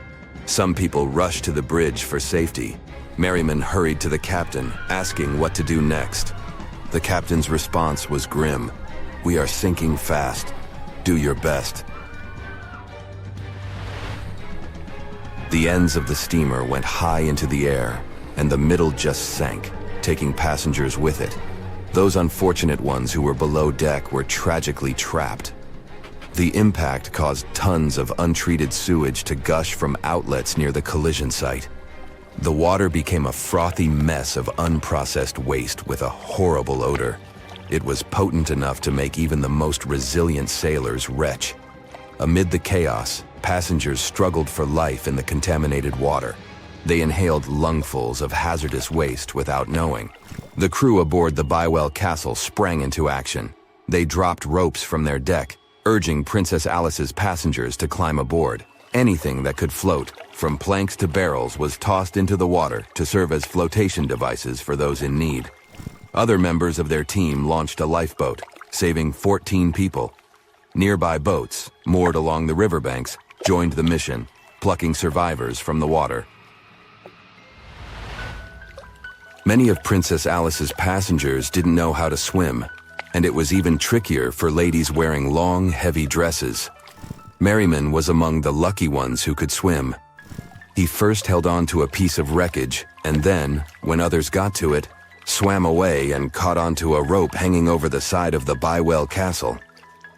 Some people rushed to the bridge for safety. Merriman hurried to the captain, asking what to do next. The captain's response was grim. "We are sinking fast. Do your best." The ends of the steamer went high into the air, and the middle just sank, taking passengers with it. Those unfortunate ones who were below deck were tragically trapped. The impact caused tons of untreated sewage to gush from outlets near the collision site. The water became a frothy mess of unprocessed waste with a horrible odor. It was potent enough to make even the most resilient sailors retch. Amid the chaos, passengers struggled for life in the contaminated water. They inhaled lungfuls of hazardous waste without knowing. The crew aboard the Bywell Castle sprang into action. They dropped ropes from their deck, urging Princess Alice's passengers to climb aboard. Anything that could float, from planks to barrels, was tossed into the water to serve as flotation devices for those in need. Other members of their team launched a lifeboat, saving 14 people. Nearby boats, moored along the riverbanks, joined the mission, plucking survivors from the water. Many of Princess Alice's passengers didn't know how to swim, and it was even trickier for ladies wearing long, heavy dresses. Merriman was among the lucky ones who could swim. He first held on to a piece of wreckage, and then, when others got to it, swam away and caught onto a rope hanging over the side of the Bywell Castle.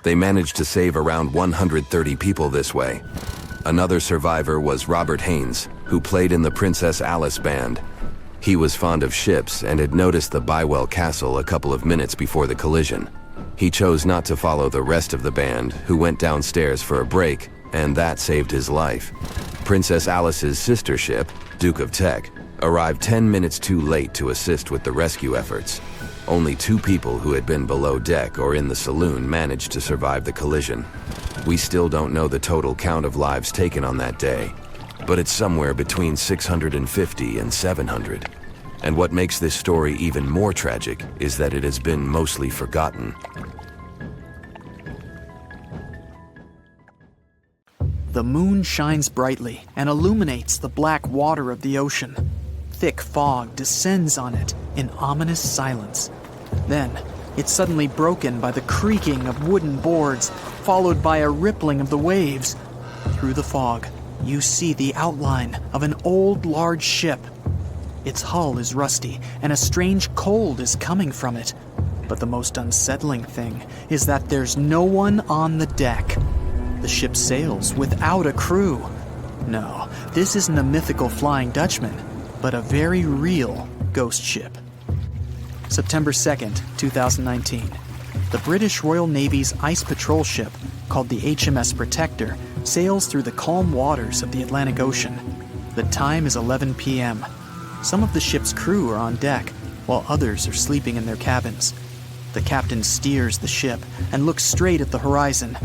They managed to save around 130 people this way. Another survivor was Robert Haynes, who played in the Princess Alice band. He was fond of ships and had noticed the Bywell Castle a couple of minutes before the collision. He chose not to follow the rest of the band, who went downstairs for a break, and that saved his life. Princess Alice's sister ship, Duke of Teck, arrived 10 minutes too late to assist with the rescue efforts. Only 2 people who had been below deck or in the saloon managed to survive the collision. We still don't know the total count of lives taken on that day, but it's somewhere between 650 and 700. And what makes this story even more tragic is that it has been mostly forgotten. The moon shines brightly and illuminates the black water of the ocean. Thick fog descends on it in ominous silence. Then, it's suddenly broken by the creaking of wooden boards, followed by a rippling of the waves. Through the fog, you see the outline of an old, large ship. Its hull is rusty, and a strange cold is coming from it. But the most unsettling thing is that there's no one on the deck. The ship sails without a crew. No, this isn't a mythical Flying Dutchman, but a very real ghost ship. September 2nd, 2019. The British Royal Navy's ice patrol ship, called the HMS Protector, sails through the calm waters of the Atlantic Ocean. The time is 11 p.m. Some of the ship's crew are on deck, while others are sleeping in their cabins. The captain steers the ship and looks straight at the horizon.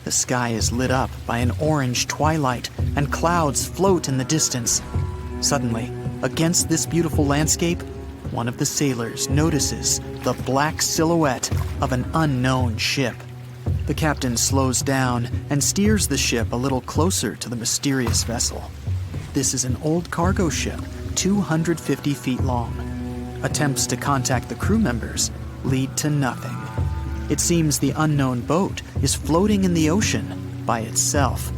The sky is lit up by an orange twilight, and clouds float in the distance. Suddenly, against this beautiful landscape, one of the sailors notices the black silhouette of an unknown ship. The captain slows down and steers the ship a little closer to the mysterious vessel. This is an old cargo ship, 250 feet long. Attempts to contact the crew members lead to nothing. It seems the unknown boat is floating in the ocean by itself.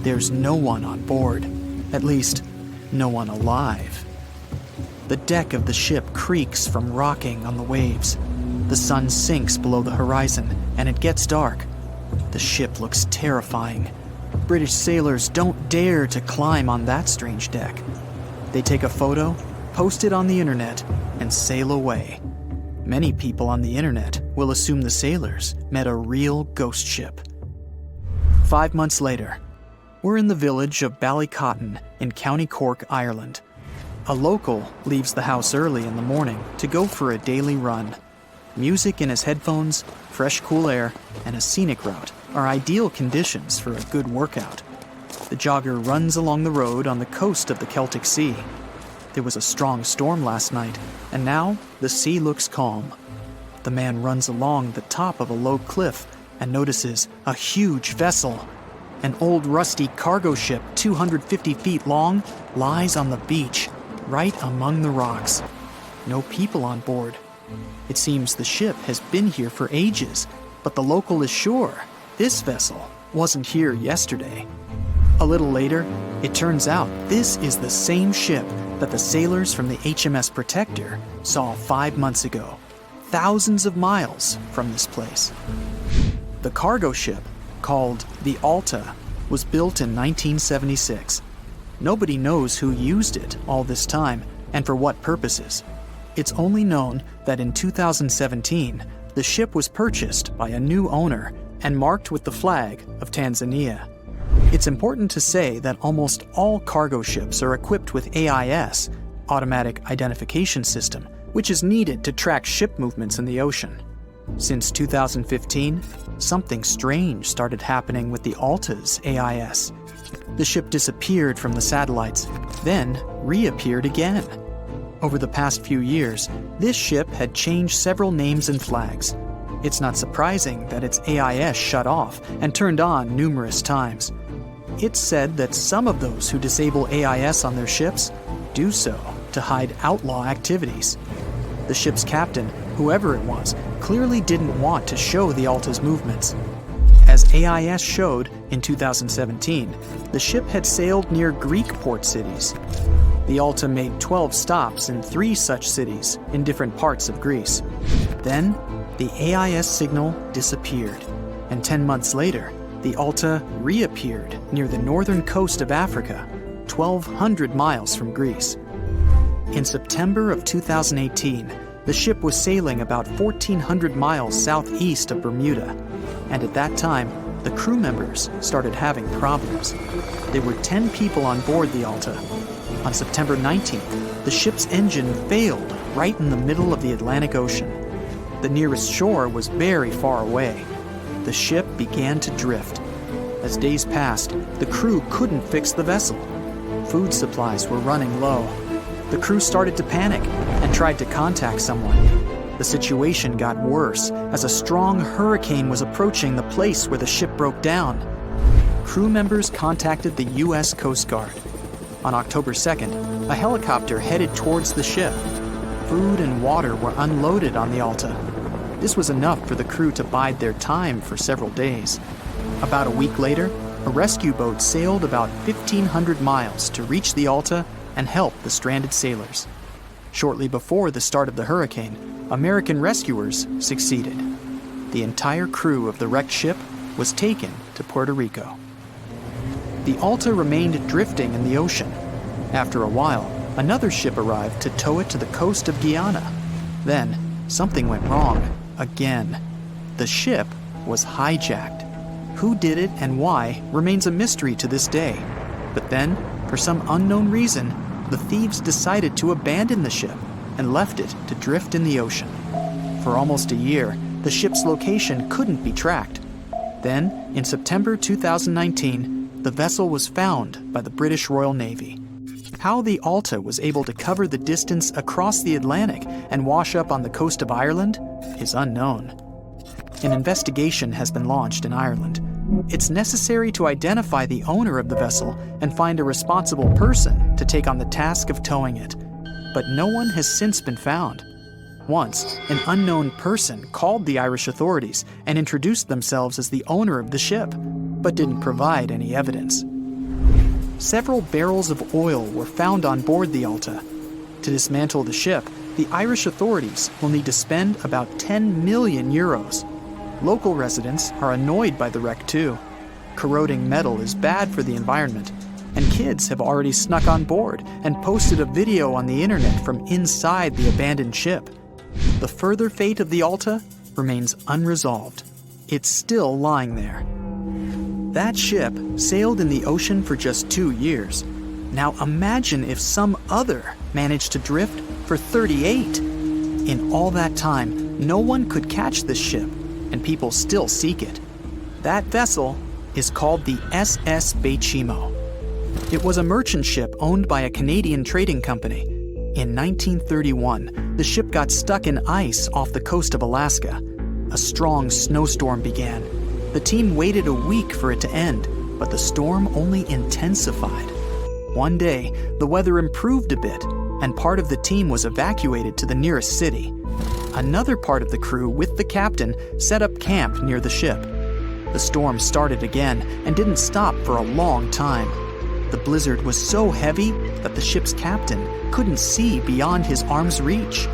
There's no one on board, at least, no one alive. The The deck of the ship creaks from rocking on the waves. The sun sinks below the horizon, and it gets dark. The ship looks terrifying. British sailors don't dare to climb on that strange deck. They take a photo, post it on the internet, and sail away. Many people on the internet will assume the sailors met a real ghost ship. 5 months later, we're in the village of Ballycotton in County Cork, Ireland. A local leaves the house early in the morning to go for a daily run. Music in his headphones, fresh cool air, and a scenic route are ideal conditions for a good workout. The jogger runs along the road on the coast of the Celtic Sea. There was a strong storm last night, and now the sea looks calm. The man runs along the top of a low cliff and notices a huge vessel. An old rusty cargo ship 250 feet long lies on the beach, right among the rocks. No people on board. It seems the ship has been here for ages, but the local is sure this vessel wasn't here yesterday. A little later, it turns out this is the same ship that the sailors from the HMS Protector saw 5 months ago, thousands of miles from this place. The cargo ship, called the Alta, was built in 1976. Nobody knows who used it all this time and for what purposes. It's only known that in 2017, the ship was purchased by a new owner and marked with the flag of Tanzania. It's important to say that almost all cargo ships are equipped with AIS, Automatic Identification System, which is needed to track ship movements in the ocean. Since 2015, something strange started happening with the Alta's AIS. The ship disappeared from the satellites, then reappeared again. Over the past few years, this ship had changed several names and flags. It's not surprising that its AIS shut off and turned on numerous times. It's said that some of those who disable AIS on their ships do so to hide outlaw activities. The ship's captain, whoever it was, clearly didn't want to show the Alta's movements. As AIS showed in 2017, the ship had sailed near Greek port cities. The Alta made 12 stops in 3 such cities in different parts of Greece. Then, the AIS signal disappeared, and 10 months later, the Alta reappeared near the northern coast of Africa, 1,200 miles from Greece. In September of 2018, the ship was sailing about 1,400 miles southeast of Bermuda, and at that time, the crew members started having problems. There were 10 people on board the Alta. On September 19th, the ship's engine failed right in the middle of the Atlantic Ocean. The nearest shore was very far away. The ship began to drift. As days passed, the crew couldn't fix the vessel. Food supplies were running low. The crew started to panic and tried to contact someone. The situation got worse as a strong hurricane was approaching the place where the ship broke down. Crew members contacted the U.S. Coast Guard. On October 2nd, a helicopter headed towards the ship. Food and water were unloaded on the Alta. This was enough for the crew to bide their time for several days. About a week later, a rescue boat sailed about 1,500 miles to reach the Alta and help the stranded sailors. Shortly before the start of the hurricane, American rescuers succeeded. The entire crew of the wrecked ship was taken to Puerto Rico. The Alta remained drifting in the ocean. After a while, another ship arrived to tow it to the coast of Guyana. Then, something went wrong, again. The ship was hijacked. Who did it and why remains a mystery to this day. But then, for some unknown reason, the thieves decided to abandon the ship and left it to drift in the ocean. For almost a year, the ship's location couldn't be tracked. Then, in September 2019, the vessel was found by the British Royal Navy. How the Alta was able to cover the distance across the Atlantic and wash up on the coast of Ireland is unknown. An investigation has been launched in Ireland. It's necessary to identify the owner of the vessel and find a responsible person to take on the task of towing it. But no one has since been found. Once, an unknown person called the Irish authorities and introduced themselves as the owner of the ship, but didn't provide any evidence. Several barrels of oil were found on board the Alta. To dismantle the ship, the Irish authorities will need to spend about 10 million euros. Local residents are annoyed by the wreck too. Corroding metal is bad for the environment, and kids have already snuck on board and posted a video on the internet from inside the abandoned ship. The further fate of the Alta remains unresolved. It's still lying there. That ship sailed in the ocean for just 2 years. Now imagine if some other managed to drift for 38. In all that time, no one could catch this ship, and people still seek it. That vessel is called the SS Baychimo. It was a merchant ship owned by a Canadian trading company. In 1931, the ship got stuck in ice off the coast of Alaska. A strong snowstorm began. The team waited a week for it to end, but the storm only intensified. One day, the weather improved a bit, and part of the team was evacuated to the nearest city. Another part of the crew, with the captain, set up camp near the ship. The storm started again and didn't stop for a long time. The blizzard was so heavy that the ship's captain couldn't see beyond his arm's reach.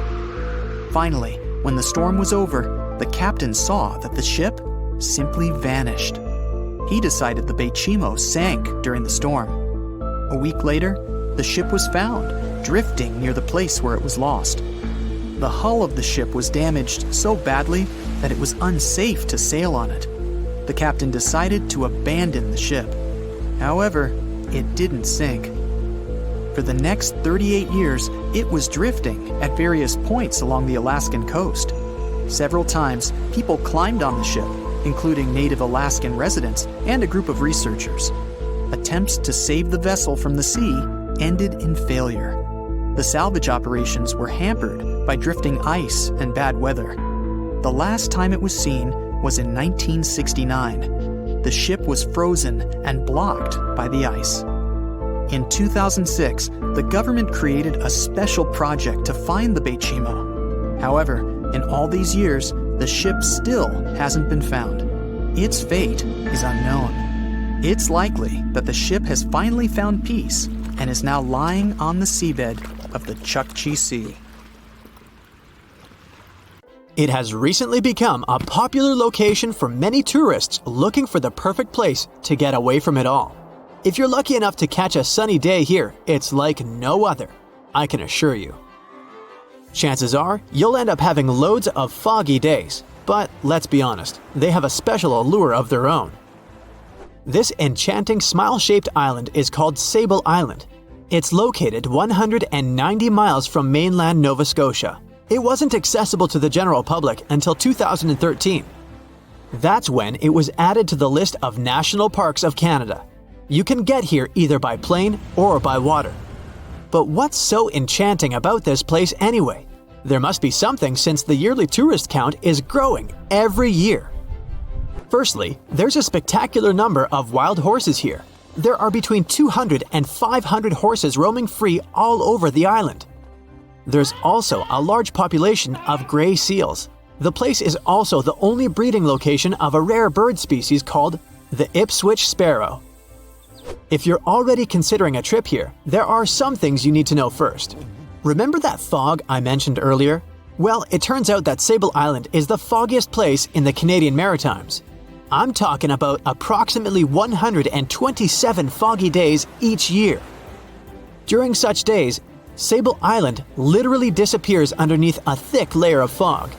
Finally, when the storm was over, the captain saw that the ship simply vanished. He decided the Baychimo sank during the storm. A week later, the ship was found, drifting near the place where it was lost. The hull of the ship was damaged so badly that it was unsafe to sail on it. The captain decided to abandon the ship. However, it didn't sink. For the next 38 years, it was drifting at various points along the Alaskan coast. Several times, people climbed on the ship, including native Alaskan residents and a group of researchers. Attempts to save the vessel from the sea ended in failure. The salvage operations were hampered by drifting ice and bad weather. The last time it was seen was in 1969. The ship was frozen and blocked by the ice. In 2006, the government created a special project to find the Baychimo. However, in all these years, the ship still hasn't been found. Its fate is unknown. It's likely that the ship has finally found peace and is now lying on the seabed of the Chukchi Sea. It has recently become a popular location for many tourists looking for the perfect place to get away from it all. If you're lucky enough to catch a sunny day here, it's like no other, I can assure you. Chances are, you'll end up having loads of foggy days, but let's be honest, they have a special allure of their own. This enchanting smile-shaped island is called Sable Island. It's located 190 miles from mainland Nova Scotia. It wasn't accessible to the general public until 2013. That's when it was added to the list of National Parks of Canada. You can get here either by plane or by water. But what's so enchanting about this place anyway? There must be something since the yearly tourist count is growing every year. Firstly, there's a spectacular number of wild horses here. There are between 200 and 500 horses roaming free all over the island. There's also a large population of gray seals. The place is also the only breeding location of a rare bird species called the Ipswich sparrow. If you're already considering a trip here, there are some things you need to know first. Remember that fog I mentioned earlier? Well, it turns out that Sable Island is the foggiest place in the Canadian Maritimes. I'm talking about approximately 127 foggy days each year. During such days, Sable Island literally disappears underneath a thick layer of fog.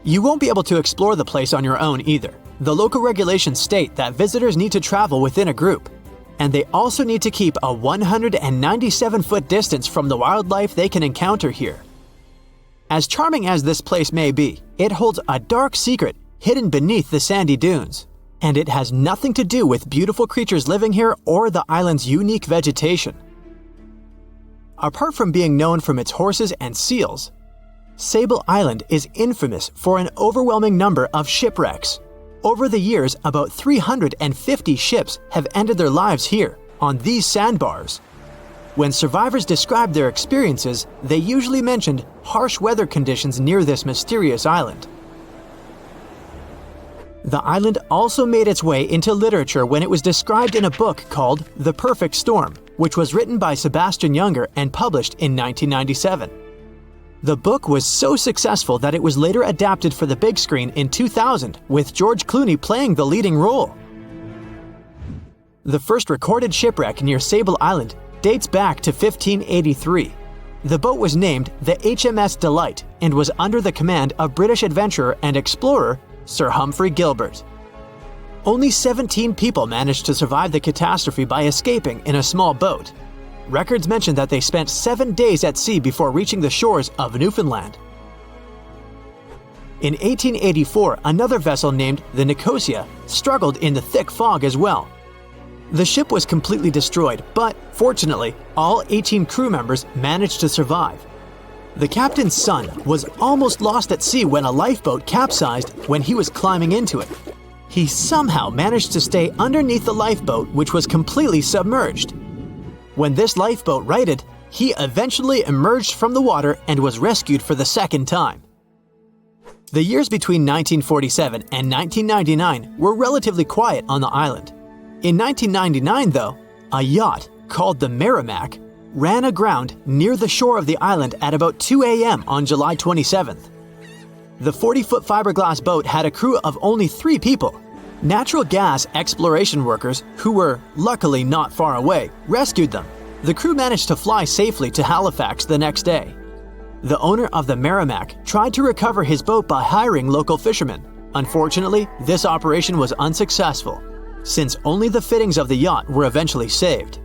You won't be able to explore the place on your own either. The local regulations state that visitors need to travel within a group, and they also need to keep a 197-foot distance from the wildlife they can encounter here. As charming as this place may be, it holds a dark secret hidden beneath the sandy dunes, and it has nothing to do with beautiful creatures living here or the island's unique vegetation. Apart from being known from its horses and seals, Sable Island is infamous for an overwhelming number of shipwrecks. Over the years, about 350 ships have ended their lives here, on these sandbars. When survivors described their experiences, they usually mentioned harsh weather conditions near this mysterious island. The island also made its way into literature when it was described in a book called The Perfect Storm, which was written by Sebastian Junger and published in 1997. The book was so successful that it was later adapted for the big screen in 2000, with George Clooney playing the leading role. The first recorded shipwreck near Sable Island dates back to 1583. The boat was named the HMS Delight and was under the command of British adventurer and explorer Sir Humphrey Gilbert. Only 17 people managed to survive the catastrophe by escaping in a small boat. Records mention that they spent 7 days at sea before reaching the shores of Newfoundland. In 1884, another vessel named the Nicosia struggled in the thick fog as well. The ship was completely destroyed, but fortunately, all 18 crew members managed to survive. The captain's son was almost lost at sea when a lifeboat capsized when he was climbing into it. He somehow managed to stay underneath the lifeboat, which was completely submerged. When this lifeboat righted, he eventually emerged from the water and was rescued for the second time. The years between 1947 and 1999 were relatively quiet on the island. In 1999, though, a yacht called the Merrimack ran aground near the shore of the island at about 2 a.m. on July 27th. The 40-foot fiberglass boat had a crew of only 3 people. Natural gas exploration workers, who were luckily not far away, rescued them. The crew managed to fly safely to Halifax the next day. The owner of the Merrimack tried to recover his boat by hiring local fishermen. Unfortunately, this operation was unsuccessful, since only the fittings of the yacht were eventually saved.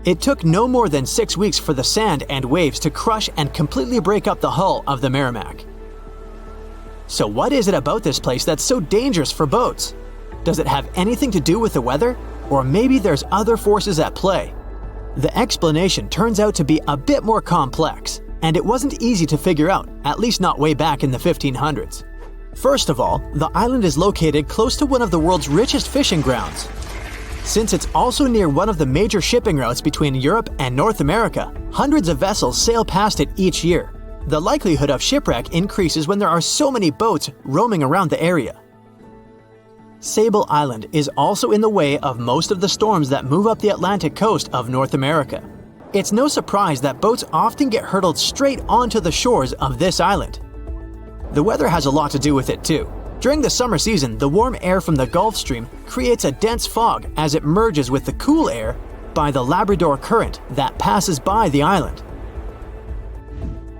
It took no more than 6 weeks for the sand and waves to crush and completely break up the hull of the Merrimack. So what is it about this place that's so dangerous for boats? Does it have anything to do with the weather? Or maybe there's other forces at play? The explanation turns out to be a bit more complex, and it wasn't easy to figure out, at least not way back in the 1500s. First of all, the island is located close to one of the world's richest fishing grounds. Since it's also near one of the major shipping routes between Europe and North America, hundreds of vessels sail past it each year. The likelihood of shipwreck increases when there are so many boats roaming around the area. Sable Island is also in the way of most of the storms that move up the Atlantic coast of North America. It's no surprise that boats often get hurtled straight onto the shores of this island. The weather has a lot to do with it too. During the summer season, the warm air from the Gulf Stream creates a dense fog as it merges with the cool air by the Labrador Current that passes by the island.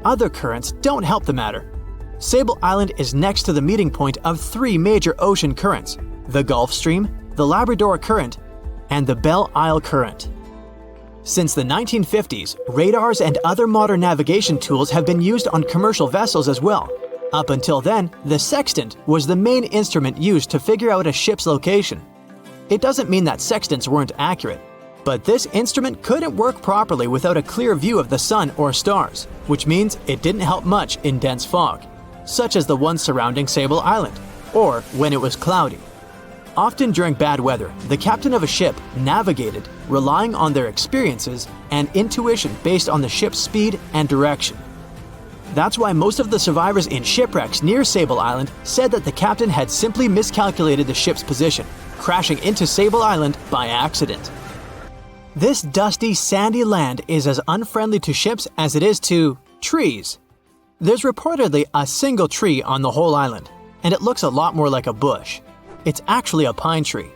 Other currents don't help the matter. Sable Island is next to the meeting point of 3 major ocean currents: the Gulf Stream, the Labrador Current, and the Belle Isle Current. Since the 1950s, radars and other modern navigation tools have been used on commercial vessels as well. Up until then, the sextant was the main instrument used to figure out a ship's location. It doesn't mean that sextants weren't accurate, but this instrument couldn't work properly without a clear view of the sun or stars, which means it didn't help much in dense fog, such as the one surrounding Sable Island, or when it was cloudy. Often during bad weather, the captain of a ship navigated, relying on their experiences and intuition based on the ship's speed and direction. That's why most of the survivors in shipwrecks near Sable Island said that the captain had simply miscalculated the ship's position, crashing into Sable Island by accident. This dusty, sandy land is as unfriendly to ships as it is to trees. There's reportedly a single tree on the whole island, and it looks a lot more like a bush. It's actually a pine tree.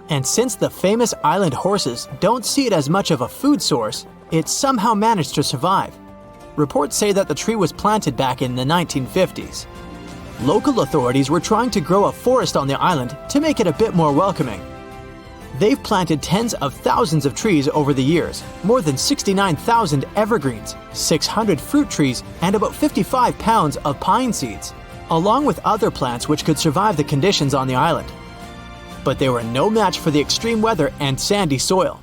And since the famous island horses don't see it as much of a food source, it somehow managed to survive. Reports say that the tree was planted back in the 1950s. Local authorities were trying to grow a forest on the island to make it a bit more welcoming. They've planted tens of thousands of trees over the years, more than 69,000 evergreens, 600 fruit trees, and about 55 pounds of pine seeds, along with other plants which could survive the conditions on the island. But they were no match for the extreme weather and sandy soil.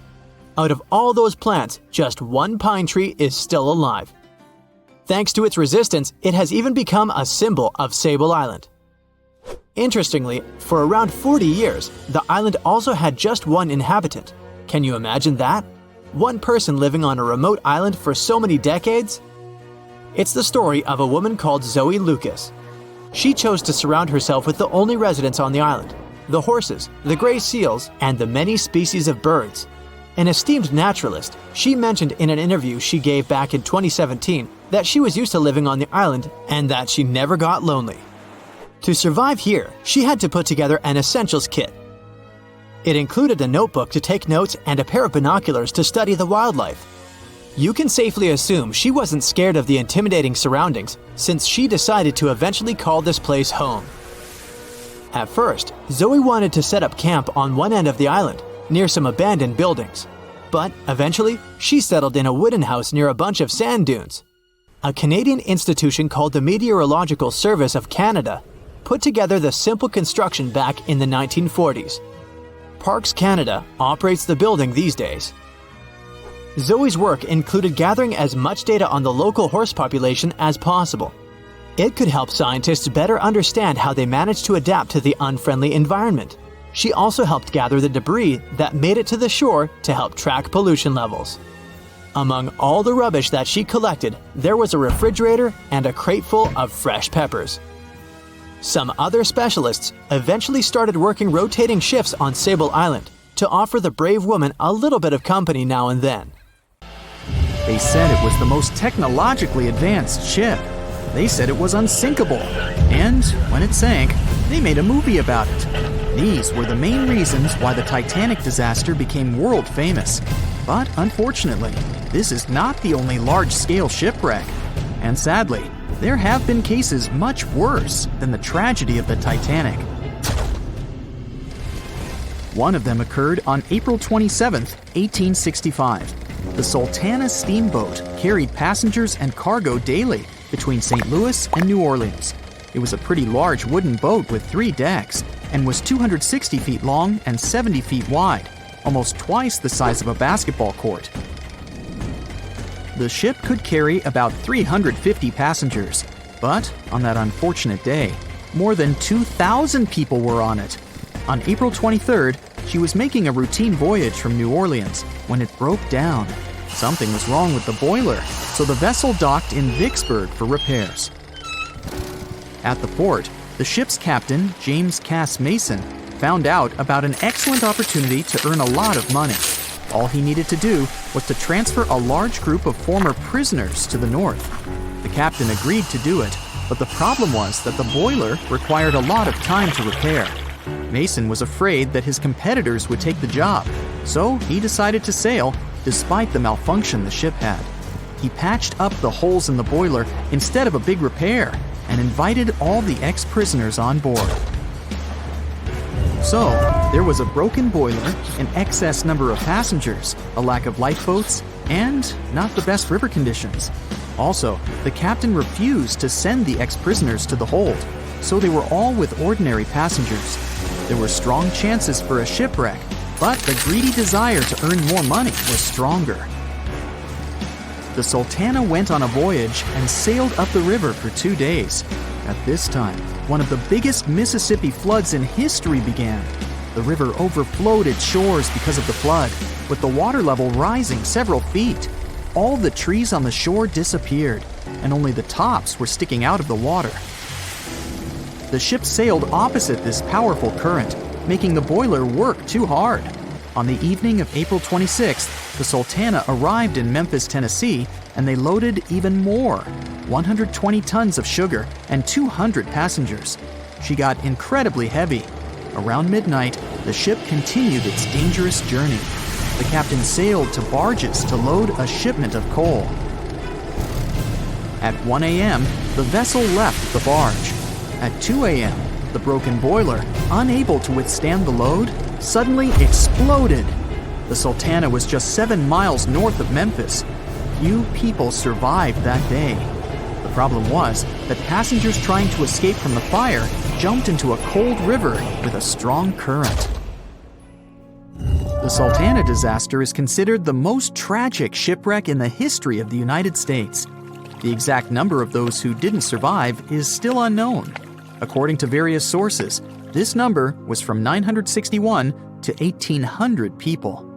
Out of all those plants, just one pine tree is still alive. Thanks to its resistance, it has even become a symbol of Sable Island. Interestingly, for around 40 years, the island also had just one inhabitant. Can you imagine that? One person living on a remote island for so many decades? It's the story of a woman called Zoe Lucas. she chose to surround herself with the only residents on the island: the horses, the gray seals, and the many species of birds. An esteemed naturalist, she mentioned in an interview she gave back in 2017 that she was used to living on the island and that she never got lonely. To survive here, she had to put together an essentials kit. It included a notebook to take notes and a pair of binoculars to study the wildlife. You can safely assume she wasn't scared of the intimidating surroundings, since she decided to eventually call this place home. At first, Zoe wanted to set up camp on one end of the island, near some abandoned buildings. But eventually, she settled in a wooden house near a bunch of sand dunes. A Canadian institution called the Meteorological Service of Canada put together the simple construction back in the 1940s. Parks Canada operates the building these days. Zoe's work included gathering as much data on the local horse population as possible. It could help scientists better understand how they managed to adapt to the unfriendly environment. She also helped gather the debris that made it to the shore to help track pollution levels. Among all the rubbish that she collected, there was a refrigerator and a crate full of fresh peppers. Some other specialists eventually started working rotating shifts on Sable Island to offer the brave woman a little bit of company now and then. They said it was the most technologically advanced ship. They said it was unsinkable. And when it sank, they made a movie about it. These were the main reasons why the Titanic disaster became world famous. But unfortunately, this is not the only large-scale shipwreck. And sadly, there have been cases much worse than the tragedy of the Titanic. One of them occurred on April 27, 1865. The Sultana steamboat carried passengers and cargo daily between St. Louis and New Orleans. It was a pretty large wooden boat with 3 decks and was 260 feet long and 70 feet wide, almost twice the size of a basketball court. The ship could carry about 350 passengers, but on that unfortunate day, more than 2,000 people were on it. On April 23rd, she was making a routine voyage from New Orleans when it broke down. Something was wrong with the boiler, so the vessel docked in Vicksburg for repairs. At the port, the ship's captain, James Cass Mason, found out about an excellent opportunity to earn a lot of money. All he needed to do was to transfer a large group of former prisoners to the north. The captain agreed to do it, but the problem was that the boiler required a lot of time to repair. Mason was afraid that his competitors would take the job, so he decided to sail despite the malfunction the ship had. He patched up the holes in the boiler instead of a big repair and invited all the ex-prisoners on board. So, there was a broken boiler, an excess number of passengers, a lack of lifeboats, and not the best river conditions. Also, the captain refused to send the ex-prisoners to the hold, so they were all with ordinary passengers. There were strong chances for a shipwreck, but the greedy desire to earn more money was stronger. The Sultana went on a voyage and sailed up the river for 2 days. At this time, one of the biggest Mississippi floods in history began. The river overflowed its shores because of the flood, with the water level rising several feet. All the trees on the shore disappeared, and only the tops were sticking out of the water. The ship sailed opposite this powerful current, making the boiler work too hard. On the evening of April 26th, the Sultana arrived in Memphis, Tennessee, and they loaded even more, 120 tons of sugar and 200 passengers. She got incredibly heavy. Around midnight, the ship continued its dangerous journey. The captain sailed to barges to load a shipment of coal. At 1 a.m., the vessel left the barge. At 2 a.m., the broken boiler, unable to withstand the load, suddenly exploded. The Sultana was just 7 miles north of Memphis. Few people survived that day. The problem was that passengers trying to escape from the fire jumped into a cold river with a strong current. The Sultana disaster is considered the most tragic shipwreck in the history of the United States. The exact number of those who didn't survive is still unknown. According to various sources, this number was from 961 to 1,800 people.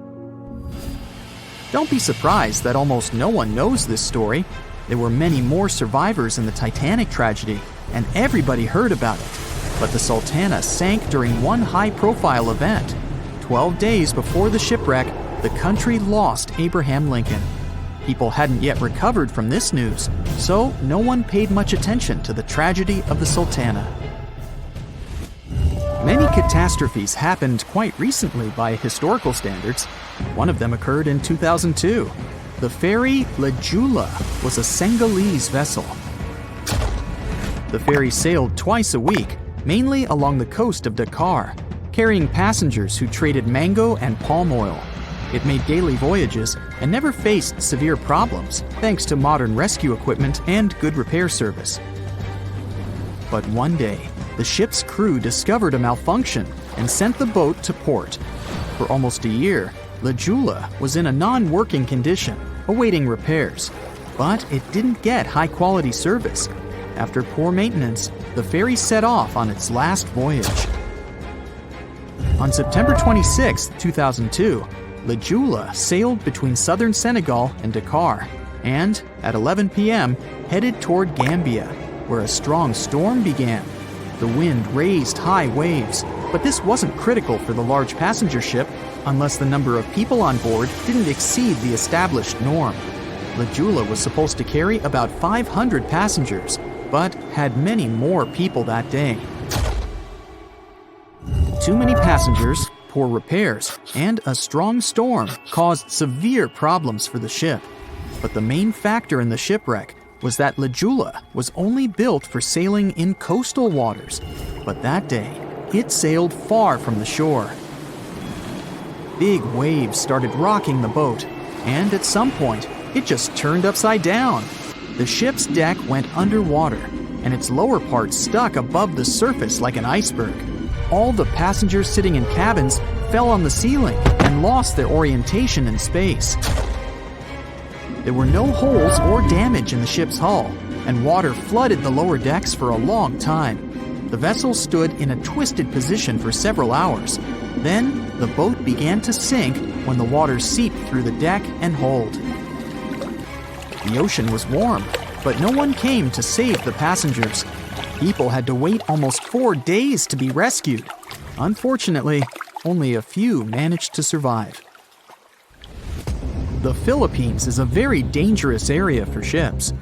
Don't be surprised that almost no one knows this story. There were many more survivors in the Titanic tragedy, and everybody heard about it. But the Sultana sank during one high-profile event. 12 days before the shipwreck, the country lost Abraham Lincoln. People hadn't yet recovered from this news, so no one paid much attention to the tragedy of the Sultana. Many catastrophes happened quite recently by historical standards. One of them occurred in 2002. The Ferry Le Joola was a Senegalese vessel. The ferry sailed twice a week, mainly along the coast of Dakar, carrying passengers who traded mango and palm oil. It made daily voyages and never faced severe problems thanks to modern rescue equipment and good repair service. But one day, the ship's crew discovered a malfunction and sent the boat to port. For almost a year, Le Joola was in a non-working condition, awaiting repairs. But it didn't get high-quality service. After poor maintenance, the ferry set off on its last voyage. On September 26, 2002, Le Joola sailed between southern Senegal and Dakar, and at 11 p.m. headed toward Gambia, where a strong storm began. The wind raised high waves, but this wasn't critical for the large passenger ship unless the number of people on board didn't exceed the established norm. Le Joola was supposed to carry about 500 passengers, but had many more people that day. Too many passengers, poor repairs, and a strong storm caused severe problems for the ship. But the main factor in the shipwreck was that Le Joola was only built for sailing in coastal waters, but that day, it sailed far from the shore. Big waves started rocking the boat, and at some point, it just turned upside down. The ship's deck went underwater, and its lower part stuck above the surface like an iceberg. All the passengers sitting in cabins fell on the ceiling and lost their orientation in space. There were no holes or damage in the ship's hull, and water flooded the lower decks for a long time. The vessel stood in a twisted position for several hours. Then, the boat began to sink when the water seeped through the deck and hold. The ocean was warm, but no one came to save the passengers. People had to wait almost 4 days to be rescued. Unfortunately, only a few managed to survive. The Philippines is a very dangerous area for ships.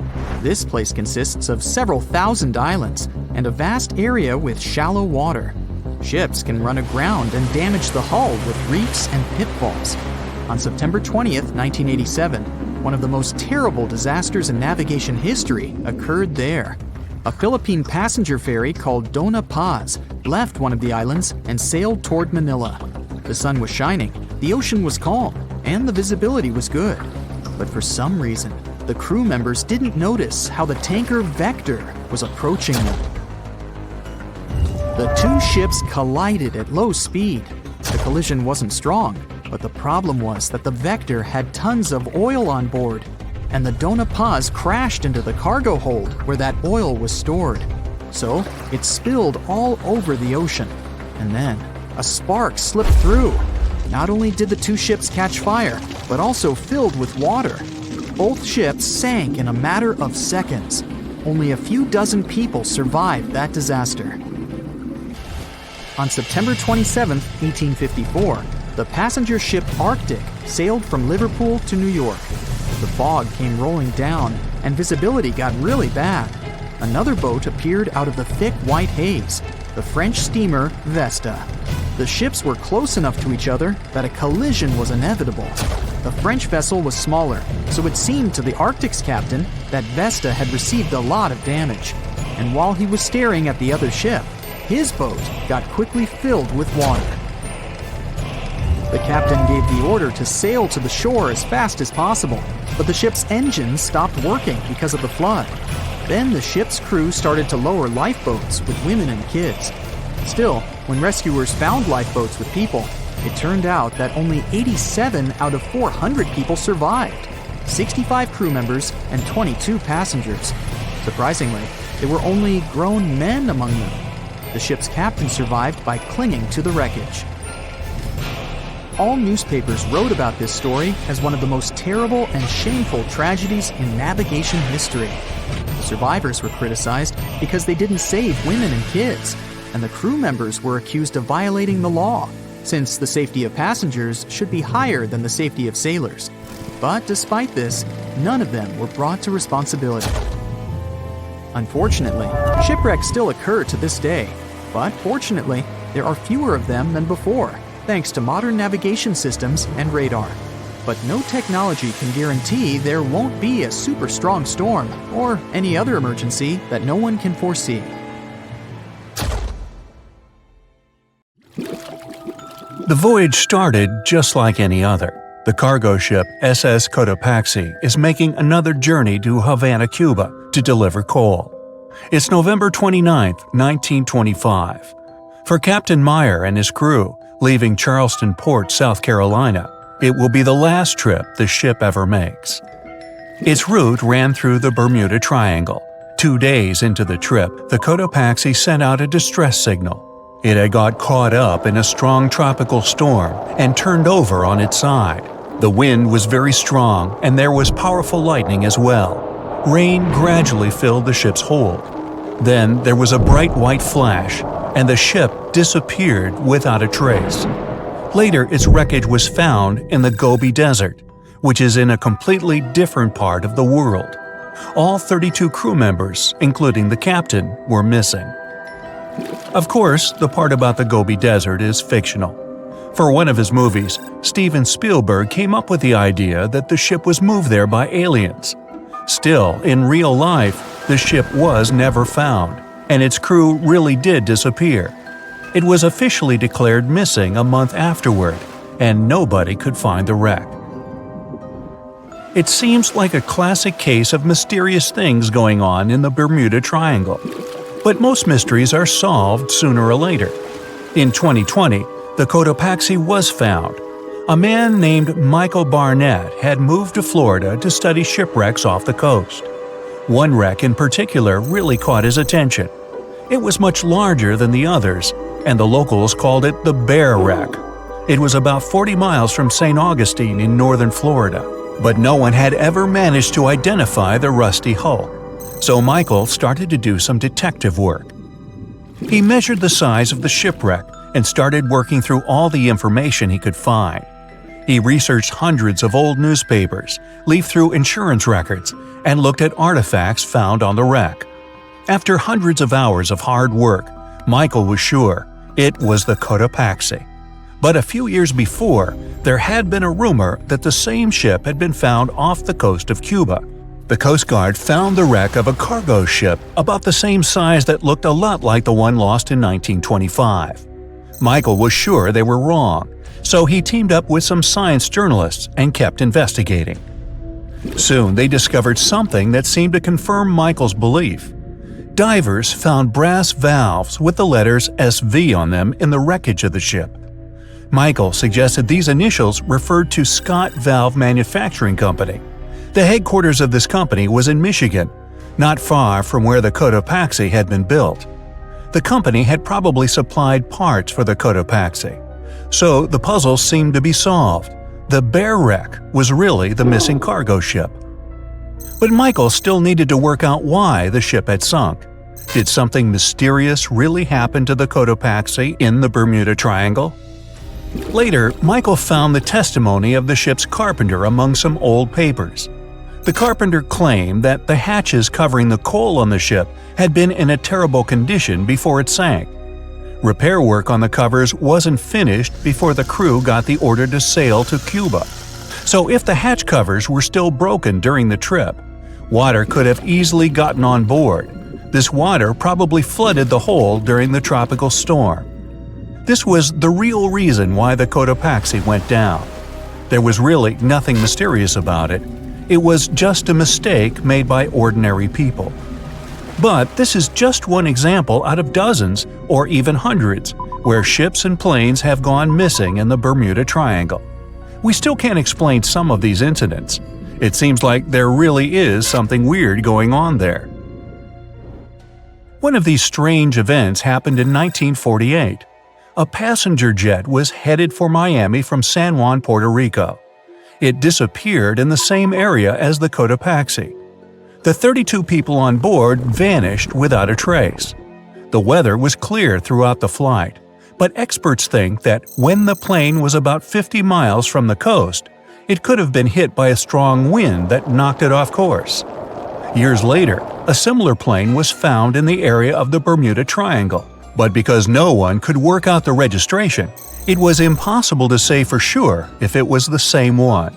This place consists of several thousand islands and a vast area with shallow water. Ships can run aground and damage the hull with reefs and pitfalls. On September 20th, 1987, one of the most terrible disasters in navigation history occurred there. A Philippine passenger ferry called Doña Paz left one of the islands and sailed toward Manila. The sun was shining, the ocean was calm, and the visibility was good. But for some reason, the crew members didn't notice how the tanker Vector was approaching them. The two ships collided at low speed. The collision wasn't strong, but the problem was that the Vector had tons of oil on board, and the Doña Paz crashed into the cargo hold where that oil was stored. So it spilled all over the ocean, and then a spark slipped through. Not only did the two ships catch fire, but also filled with water. Both ships sank in a matter of seconds. Only a few dozen people survived that disaster. On September 27, 1854, the passenger ship Arctic sailed from Liverpool to New York. The fog came rolling down, and visibility got really bad. Another boat appeared out of the thick white haze, the French steamer Vesta. The ships were close enough to each other that a collision was inevitable. The French vessel was smaller, so it seemed to the Arctic's captain that Vesta had received a lot of damage. And while he was staring at the other ship, his boat got quickly filled with water. The captain gave the order to sail to the shore as fast as possible, but the ship's engines stopped working because of the flood. Then the ship's crew started to lower lifeboats with women and kids. Still, when rescuers found lifeboats with people, it turned out that only 87 out of 400 people survived, 65 crew members and 22 passengers. Surprisingly, there were only grown men among them. The ship's captain survived by clinging to the wreckage. all newspapers wrote about this story as one of the most terrible and shameful tragedies in navigation history. Survivors were criticized because they didn't save women and kids, and the crew members were accused of violating the law, since the safety of passengers should be higher than the safety of sailors. But despite this, none of them were brought to responsibility. Unfortunately, shipwrecks still occur to this day, but fortunately, there are fewer of them than before, thanks to modern navigation systems and radar. But no technology can guarantee there won't be a super strong storm or any other emergency that no one can foresee. The voyage started just like any other. The cargo ship SS Cotopaxi is making another journey to Havana, Cuba, to deliver coal. It's November 29, 1925. For Captain Meyer and his crew, leaving Charleston Port, South Carolina, it will be the last trip the ship ever makes. Its route ran through the Bermuda Triangle. 2 days into the trip, the Cotopaxi sent out a distress signal. It had got caught up in a strong tropical storm and turned over on its side. The wind was very strong and there was powerful lightning as well. Rain gradually filled the ship's hold. Then there was a bright white flash, and the ship disappeared without a trace. Later, its wreckage was found in the Gobi Desert, which is in a completely different part of the world. All 32 crew members, including the captain, were missing. Of course, the part about the Gobi Desert is fictional. For one of his movies, Steven Spielberg came up with the idea that the ship was moved there by aliens. Still, in real life, the ship was never found, and its crew really did disappear. It was officially declared missing a month afterward, and nobody could find the wreck. It seems like a classic case of mysterious things going on in the Bermuda Triangle. But most mysteries are solved sooner or later. In 2020, the Cotopaxi was found. A man named Michael Barnett had moved to Florida to study shipwrecks off the coast. One wreck in particular really caught his attention. It was much larger than the others, and the locals called it the Bear Wreck. It was about 40 miles from St. Augustine in northern Florida, but no one had ever managed to identify the rusty hull. So Michael started to do some detective work. He measured the size of the shipwreck and started working through all the information he could find. He researched hundreds of old newspapers, leafed through insurance records, and looked at artifacts found on the wreck. After hundreds of hours of hard work, Michael was sure it was the Cotopaxi. But a few years before, there had been a rumor that the same ship had been found off the coast of Cuba. The Coast Guard found the wreck of a cargo ship about the same size that looked a lot like the one lost in 1925. Michael was sure they were wrong, so he teamed up with some science journalists and kept investigating. Soon they discovered something that seemed to confirm Michael's belief. Divers found brass valves with the letters SV on them in the wreckage of the ship. Michael suggested these initials referred to Scott Valve Manufacturing Company. The headquarters of this company was in Michigan, not far from where the Cotopaxi had been built. The company had probably supplied parts for the Cotopaxi. So the puzzle seemed to be solved. The Bear Wreck was really the missing cargo ship. But Michael still needed to work out why the ship had sunk. Did something mysterious really happen to the Cotopaxi in the Bermuda Triangle? Later, Michael found the testimony of the ship's carpenter among some old papers. The carpenter claimed that the hatches covering the coal on the ship had been in a terrible condition before it sank. Repair work on the covers wasn't finished before the crew got the order to sail to Cuba. So if the hatch covers were still broken during the trip, water could have easily gotten on board. This water probably flooded the hole during the tropical storm. This was the real reason why the Cotopaxi went down. There was really nothing mysterious about it. It was just a mistake made by ordinary people. But this is just one example out of dozens, or even hundreds, where ships and planes have gone missing in the Bermuda Triangle. We still can't explain some of these incidents. It seems like there really is something weird going on there. One of these strange events happened in 1948. A passenger jet was headed for Miami from San Juan, Puerto Rico. It disappeared in the same area as the Cotopaxi. The 32 people on board vanished without a trace. The weather was clear throughout the flight, but experts think that when the plane was about 50 miles from the coast, it could have been hit by a strong wind that knocked it off course. Years later, a similar plane was found in the area of the Bermuda Triangle, but because no one could work out the registration, it was impossible to say for sure if it was the same one.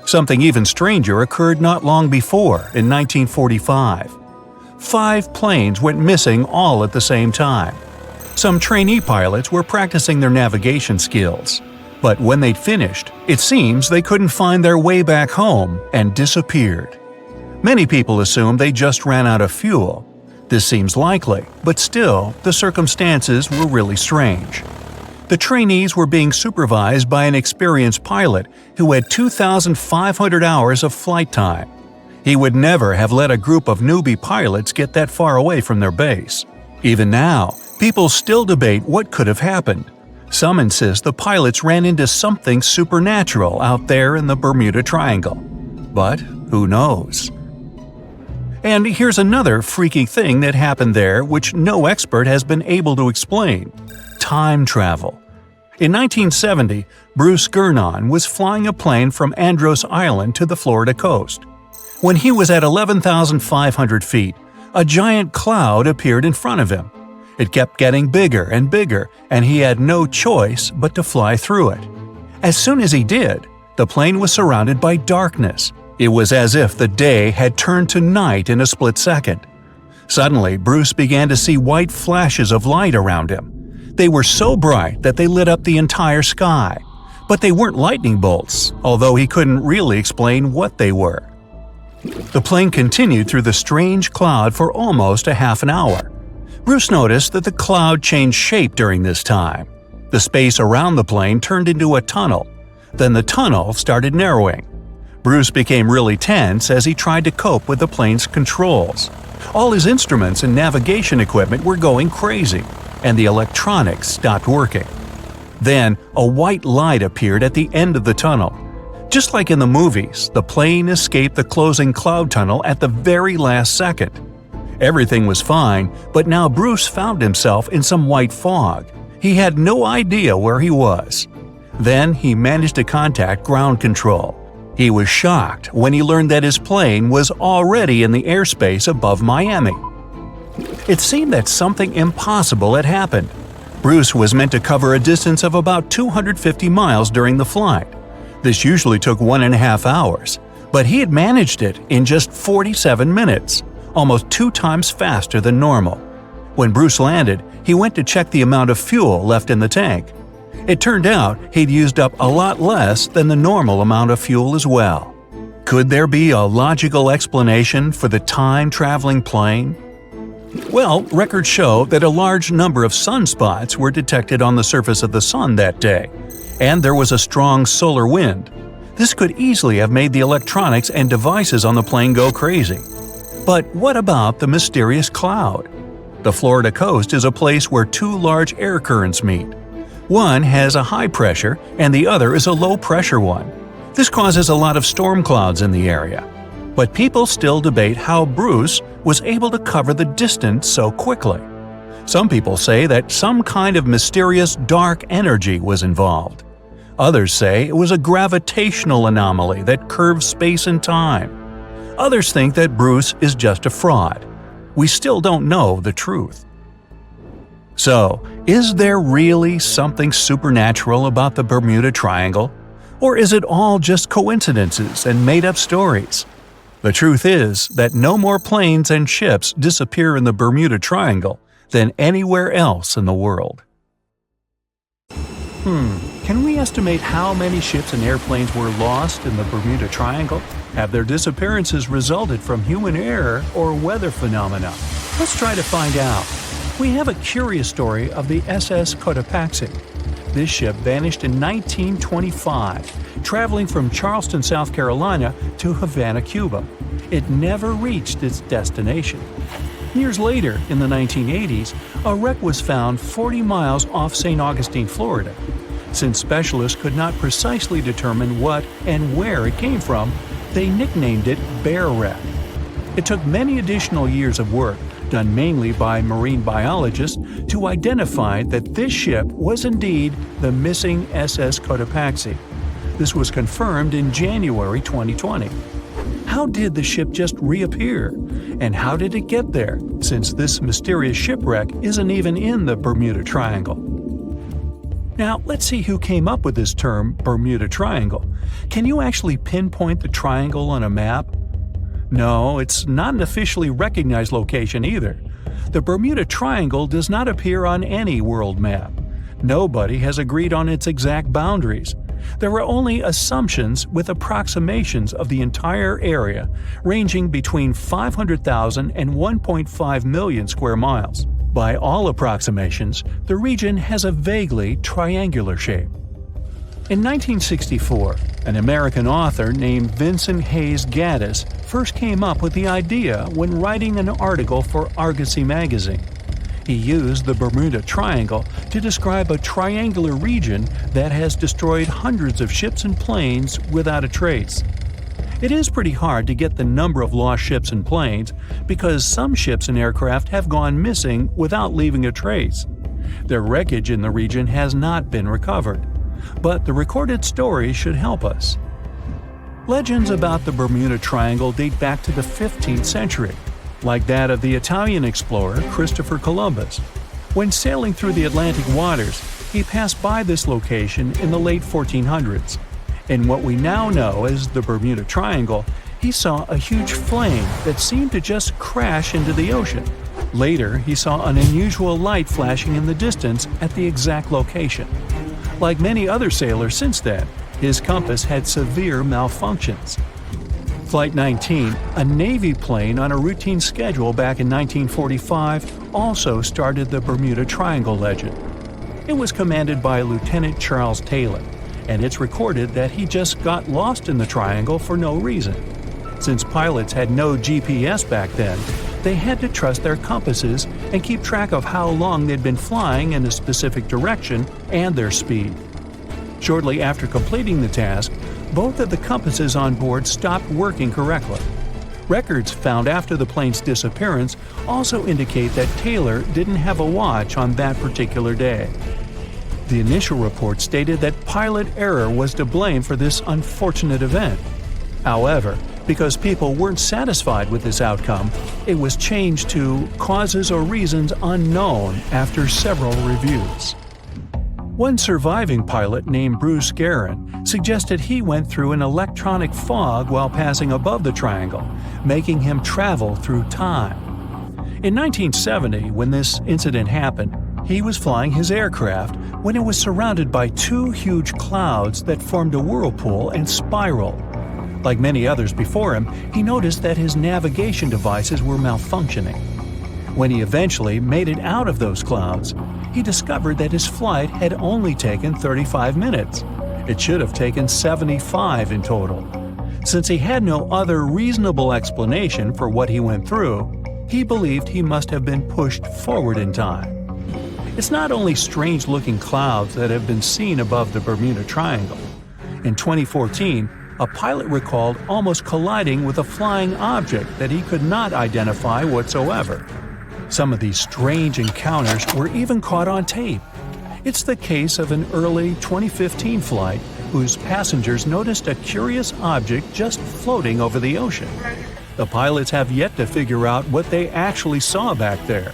Something even stranger occurred not long before, in 1945. 5 planes went missing all at the same time. Some trainee pilots were practicing their navigation skills, but when they'd finished, it seems they couldn't find their way back home and disappeared. Many people assume they just ran out of fuel. This seems likely, but still, the circumstances were really strange. The trainees were being supervised by an experienced pilot who had 2,500 hours of flight time. He would never have let a group of newbie pilots get that far away from their base. Even now, people still debate what could have happened. Some insist the pilots ran into something supernatural out there in the Bermuda Triangle. But who knows? And here's another freaky thing that happened there which no expert has been able to explain: time travel. In 1970, Bruce Gernon was flying a plane from Andros Island to the Florida coast. When he was at 11,500 feet, a giant cloud appeared in front of him. It kept getting bigger and bigger, and he had no choice but to fly through it. As soon as he did, the plane was surrounded by darkness. It was as if the day had turned to night in a split second. Suddenly, Bruce began to see white flashes of light around him. They were so bright that they lit up the entire sky. But they weren't lightning bolts, although he couldn't really explain what they were. The plane continued through the strange cloud for almost a half an hour. Bruce noticed that the cloud changed shape during this time. The space around the plane turned into a tunnel. Then the tunnel started narrowing. Bruce became really tense as he tried to cope with the plane's controls. All his instruments and navigation equipment were going crazy, and the electronics stopped working. Then, a white light appeared at the end of the tunnel. Just like in the movies, the plane escaped the closing cloud tunnel at the very last second. Everything was fine, but now Bruce found himself in some white fog. He had no idea where he was. Then he managed to contact ground control. He was shocked when he learned that his plane was already in the airspace above Miami. It seemed that something impossible had happened. Bruce was meant to cover a distance of about 250 miles during the flight. This usually took 1.5 hours, but he had managed it in just 47 minutes, almost 2 times faster than normal. When Bruce landed, he went to check the amount of fuel left in the tank. It turned out he'd used up a lot less than the normal amount of fuel as well. Could there be a logical explanation for the time-traveling plane? Well, records show that a large number of sunspots were detected on the surface of the sun that day, and there was a strong solar wind. This could easily have made the electronics and devices on the plane go crazy. But what about the mysterious cloud? The Florida coast is a place where 2 large air currents meet. One has a high pressure and the other is a low pressure one. This causes a lot of storm clouds in the area. But people still debate how Bruce was able to cover the distance so quickly. Some people say that some kind of mysterious dark energy was involved. Others say it was a gravitational anomaly that curves space and time. Others think that Bruce is just a fraud. We still don't know the truth. So, is there really something supernatural about the Bermuda Triangle? Or is it all just coincidences and made-up stories? The truth is that no more planes and ships disappear in the Bermuda Triangle than anywhere else in the world. Can we estimate how many ships and airplanes were lost in the Bermuda Triangle? Have their disappearances resulted from human error or weather phenomena? Let's try to find out. We have a curious story of the SS Cotopaxi. This ship vanished in 1925, traveling from Charleston, South Carolina to Havana, Cuba. It never reached its destination. Years later, in the 1980s, a wreck was found 40 miles off St. Augustine, Florida. Since specialists could not precisely determine what and where it came from, they nicknamed it Bear Wreck. It took many additional years of work, done mainly by marine biologists, to identify that this ship was indeed the missing SS Cotopaxi. This was confirmed in January 2020. How did the ship just reappear? And how did it get there, since this mysterious shipwreck isn't even in the Bermuda Triangle? Now, let's see who came up with this term, Bermuda Triangle. Can you actually pinpoint the triangle on a map? No, it's not an officially recognized location either. The Bermuda Triangle does not appear on any world map. Nobody has agreed on its exact boundaries. There are only assumptions with approximations of the entire area, ranging between 500,000 and 1.5 million square miles. By all approximations, the region has a vaguely triangular shape. In 1964, an American author named Vincent Hayes Gaddis first came up with the idea when writing an article for Argosy magazine. He used the Bermuda Triangle to describe a triangular region that has destroyed hundreds of ships and planes without a trace. It is pretty hard to get the number of lost ships and planes because some ships and aircraft have gone missing without leaving a trace. Their wreckage in the region has not been recovered, but the recorded story should help us. Legends about the Bermuda Triangle date back to the 15th century, like that of the Italian explorer Christopher Columbus. When sailing through the Atlantic waters, he passed by this location in the late 1400s. In what we now know as the Bermuda Triangle, he saw a huge flame that seemed to just crash into the ocean. Later, he saw an unusual light flashing in the distance at the exact location. Like many other sailors since then, his compass had severe malfunctions. Flight 19, a Navy plane on a routine schedule back in 1945, also started the Bermuda Triangle legend. It was commanded by Lieutenant Charles Taylor, and it's recorded that he just got lost in the triangle for no reason. Since pilots had no GPS back then, they had to trust their compasses and keep track of how long they'd been flying in a specific direction and their speed. Shortly after completing the task, both of the compasses on board stopped working correctly. Records found after the plane's disappearance also indicate that Taylor didn't have a watch on that particular day. The initial report stated that pilot error was to blame for this unfortunate event. However, because people weren't satisfied with this outcome, it was changed to causes or reasons unknown after several reviews. One surviving pilot named Bruce Guerin suggested he went through an electronic fog while passing above the triangle, making him travel through time. In 1970, when this incident happened, he was flying his aircraft when it was surrounded by two huge clouds that formed a whirlpool and spiraled. Like many others before him, he noticed that his navigation devices were malfunctioning. When he eventually made it out of those clouds, he discovered that his flight had only taken 35 minutes. It should have taken 75 in total. Since he had no other reasonable explanation for what he went through, he believed he must have been pushed forward in time. It's not only strange-looking clouds that have been seen above the Bermuda Triangle. In 2014, a pilot recalled almost colliding with a flying object that he could not identify whatsoever. Some of these strange encounters were even caught on tape. It's the case of an early 2015 flight whose passengers noticed a curious object just floating over the ocean. The pilots have yet to figure out what they actually saw back there.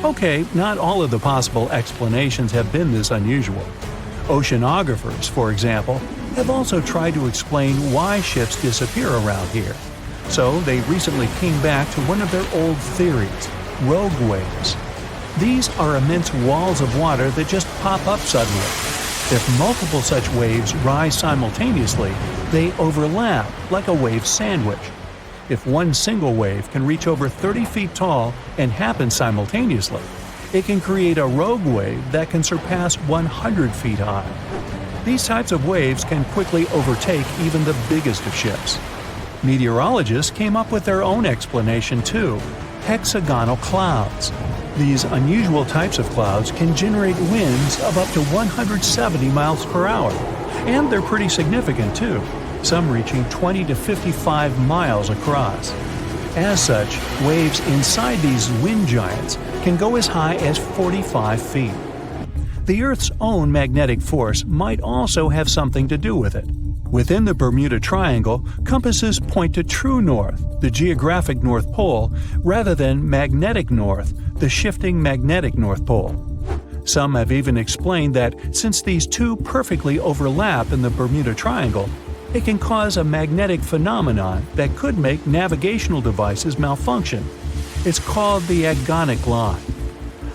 Okay, not all of the possible explanations have been this unusual. Oceanographers, for example, have also tried to explain why ships disappear around here. So they recently came back to one of their old theories: rogue waves. These are immense walls of water that just pop up suddenly. If multiple such waves rise simultaneously, they overlap like a wave sandwich. If one single wave can reach over 30 feet tall and happen simultaneously, it can create a rogue wave that can surpass 100 feet high. These types of waves can quickly overtake even the biggest of ships. Meteorologists came up with their own explanation too. hexagonal clouds. These unusual types of clouds can generate winds of up to 170 miles per hour. And they're pretty significant too, some reaching 20 to 55 miles across. As such, waves inside these wind giants can go as high as 45 feet. The Earth's own magnetic force might also have something to do with it. Within the Bermuda Triangle, compasses point to true north, the geographic North Pole, rather than magnetic north, the shifting magnetic North Pole. Some have even explained that since these two perfectly overlap in the Bermuda Triangle, it can cause a magnetic phenomenon that could make navigational devices malfunction. It's called the agonic line.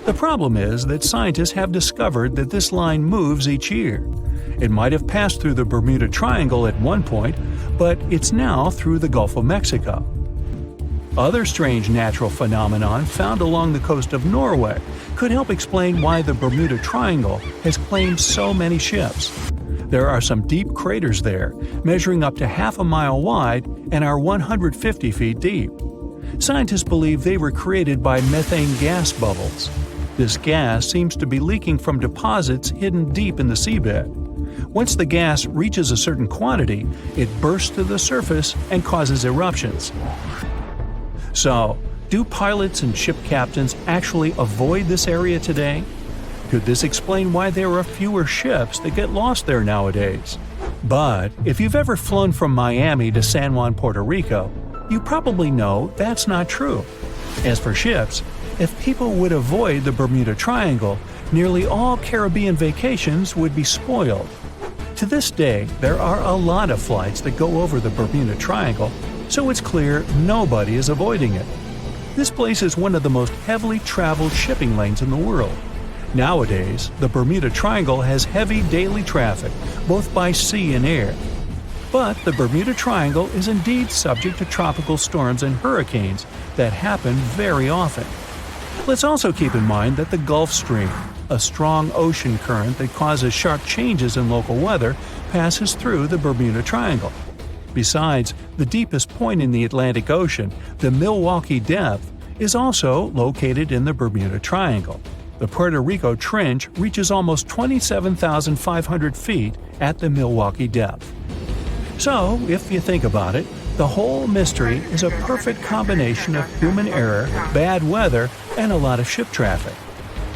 The problem is that scientists have discovered that this line moves each year. It might have passed through the Bermuda Triangle at one point, but it's now through the Gulf of Mexico. Other strange natural phenomenon found along the coast of Norway could help explain why the Bermuda Triangle has claimed so many ships. There are some deep craters there, measuring up to half a mile wide and are 150 feet deep. Scientists believe they were created by methane gas bubbles. This gas seems to be leaking from deposits hidden deep in the seabed. Once the gas reaches a certain quantity, it bursts to the surface and causes eruptions. So, do pilots and ship captains actually avoid this area today? Could this explain why there are fewer ships that get lost there nowadays? But if you've ever flown from Miami to San Juan, Puerto Rico, you probably know that's not true. As for ships, if people would avoid the Bermuda Triangle, nearly all Caribbean vacations would be spoiled. To this day, there are a lot of flights that go over the Bermuda Triangle, so it's clear nobody is avoiding it. This place is one of the most heavily traveled shipping lanes in the world. Nowadays, the Bermuda Triangle has heavy daily traffic, both by sea and air. But the Bermuda Triangle is indeed subject to tropical storms and hurricanes that happen very often. Let's also keep in mind that the Gulf Stream, a strong ocean current that causes sharp changes in local weather, passes through the Bermuda Triangle. Besides, the deepest point in the Atlantic Ocean, the Milwaukee Depth, is also located in the Bermuda Triangle. The Puerto Rico Trench reaches almost 27,500 feet at the Milwaukee Depth. So, if you think about it, the whole mystery is a perfect combination of human error, bad weather, and a lot of ship traffic.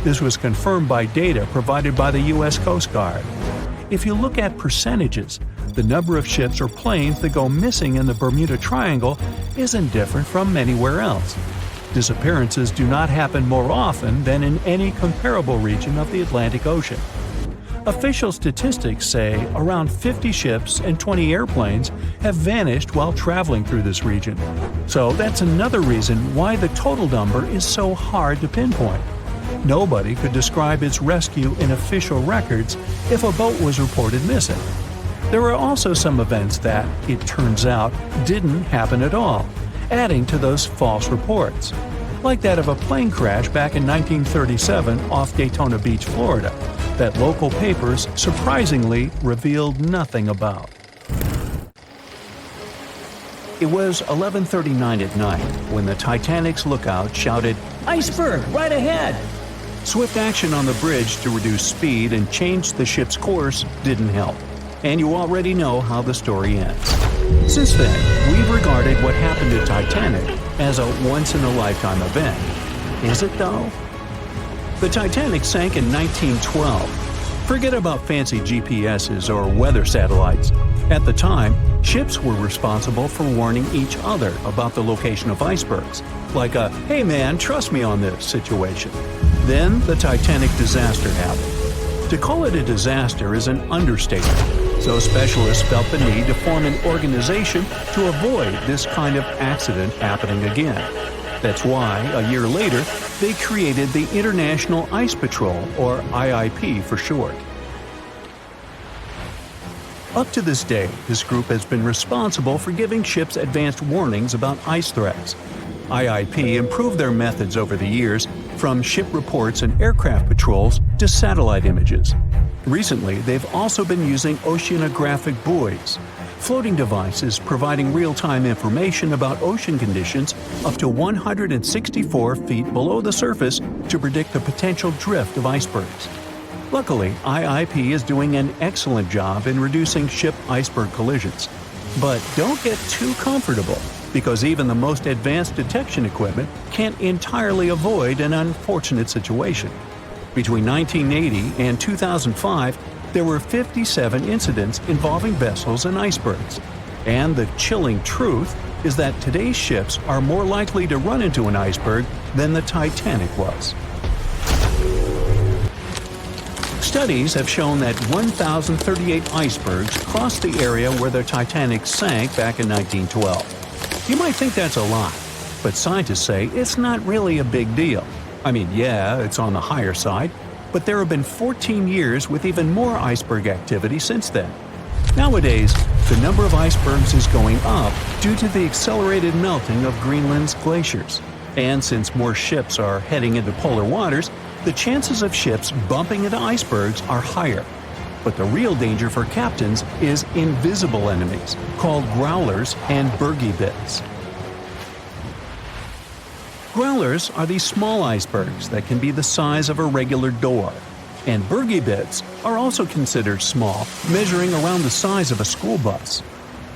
This was confirmed by data provided by the U.S. Coast Guard. If you look at percentages, the number of ships or planes that go missing in the Bermuda Triangle isn't different from anywhere else. Disappearances do not happen more often than in any comparable region of the Atlantic Ocean. Official statistics say around 50 ships and 20 airplanes have vanished while traveling through this region. So that's another reason why the total number is so hard to pinpoint. Nobody could describe its rescue in official records if a boat was reported missing. There are also some events that, it turns out, didn't happen at all, adding to those false reports, like that of a plane crash back in 1937 off Daytona Beach, Florida, that local papers surprisingly revealed nothing about. It was 11:39 at night when the Titanic's lookout shouted, "Iceberg, right ahead!" Swift action on the bridge to reduce speed and change the ship's course didn't help, and you already know how the story ends. Since then, we've regarded what happened to Titanic as a once-in-a-lifetime event. Is it though? The Titanic sank in 1912. Forget about fancy GPSs or weather satellites. At the time, ships were responsible for warning each other about the location of icebergs, like a "hey man, trust me on this" situation. Then the Titanic disaster happened. To call it a disaster is an understatement, so specialists felt the need to form an organization to avoid this kind of accident happening again. That's why, a year later, they created the International Ice Patrol, or IIP for short. Up to this day, this group has been responsible for giving ships advanced warnings about ice threats. IIP improved their methods over the years, from ship reports and aircraft patrols to satellite images. Recently, they've also been using oceanographic buoys. floating devices providing real-time information about ocean conditions up to 164 feet below the surface to predict the potential drift of icebergs. Luckily, IIP is doing an excellent job in reducing ship iceberg collisions. But don't get too comfortable, because even the most advanced detection equipment can't entirely avoid an unfortunate situation. Between 1980 and 2005, there were 57 incidents involving vessels and icebergs. And the chilling truth is that today's ships are more likely to run into an iceberg than the Titanic was. Studies have shown that 1,038 icebergs crossed the area where the Titanic sank back in 1912. You might think that's a lot, but scientists say it's not really a big deal. I mean, yeah, it's on the higher side, but there have been 14 years with even more iceberg activity since then. Nowadays, the number of icebergs is going up due to the accelerated melting of Greenland's glaciers. And since more ships are heading into polar waters, the chances of ships bumping into icebergs are higher. But the real danger for captains is invisible enemies, called growlers and bergy bits. Growlers are these small icebergs that can be the size of a regular door. And bergy bits are also considered small, measuring around the size of a school bus.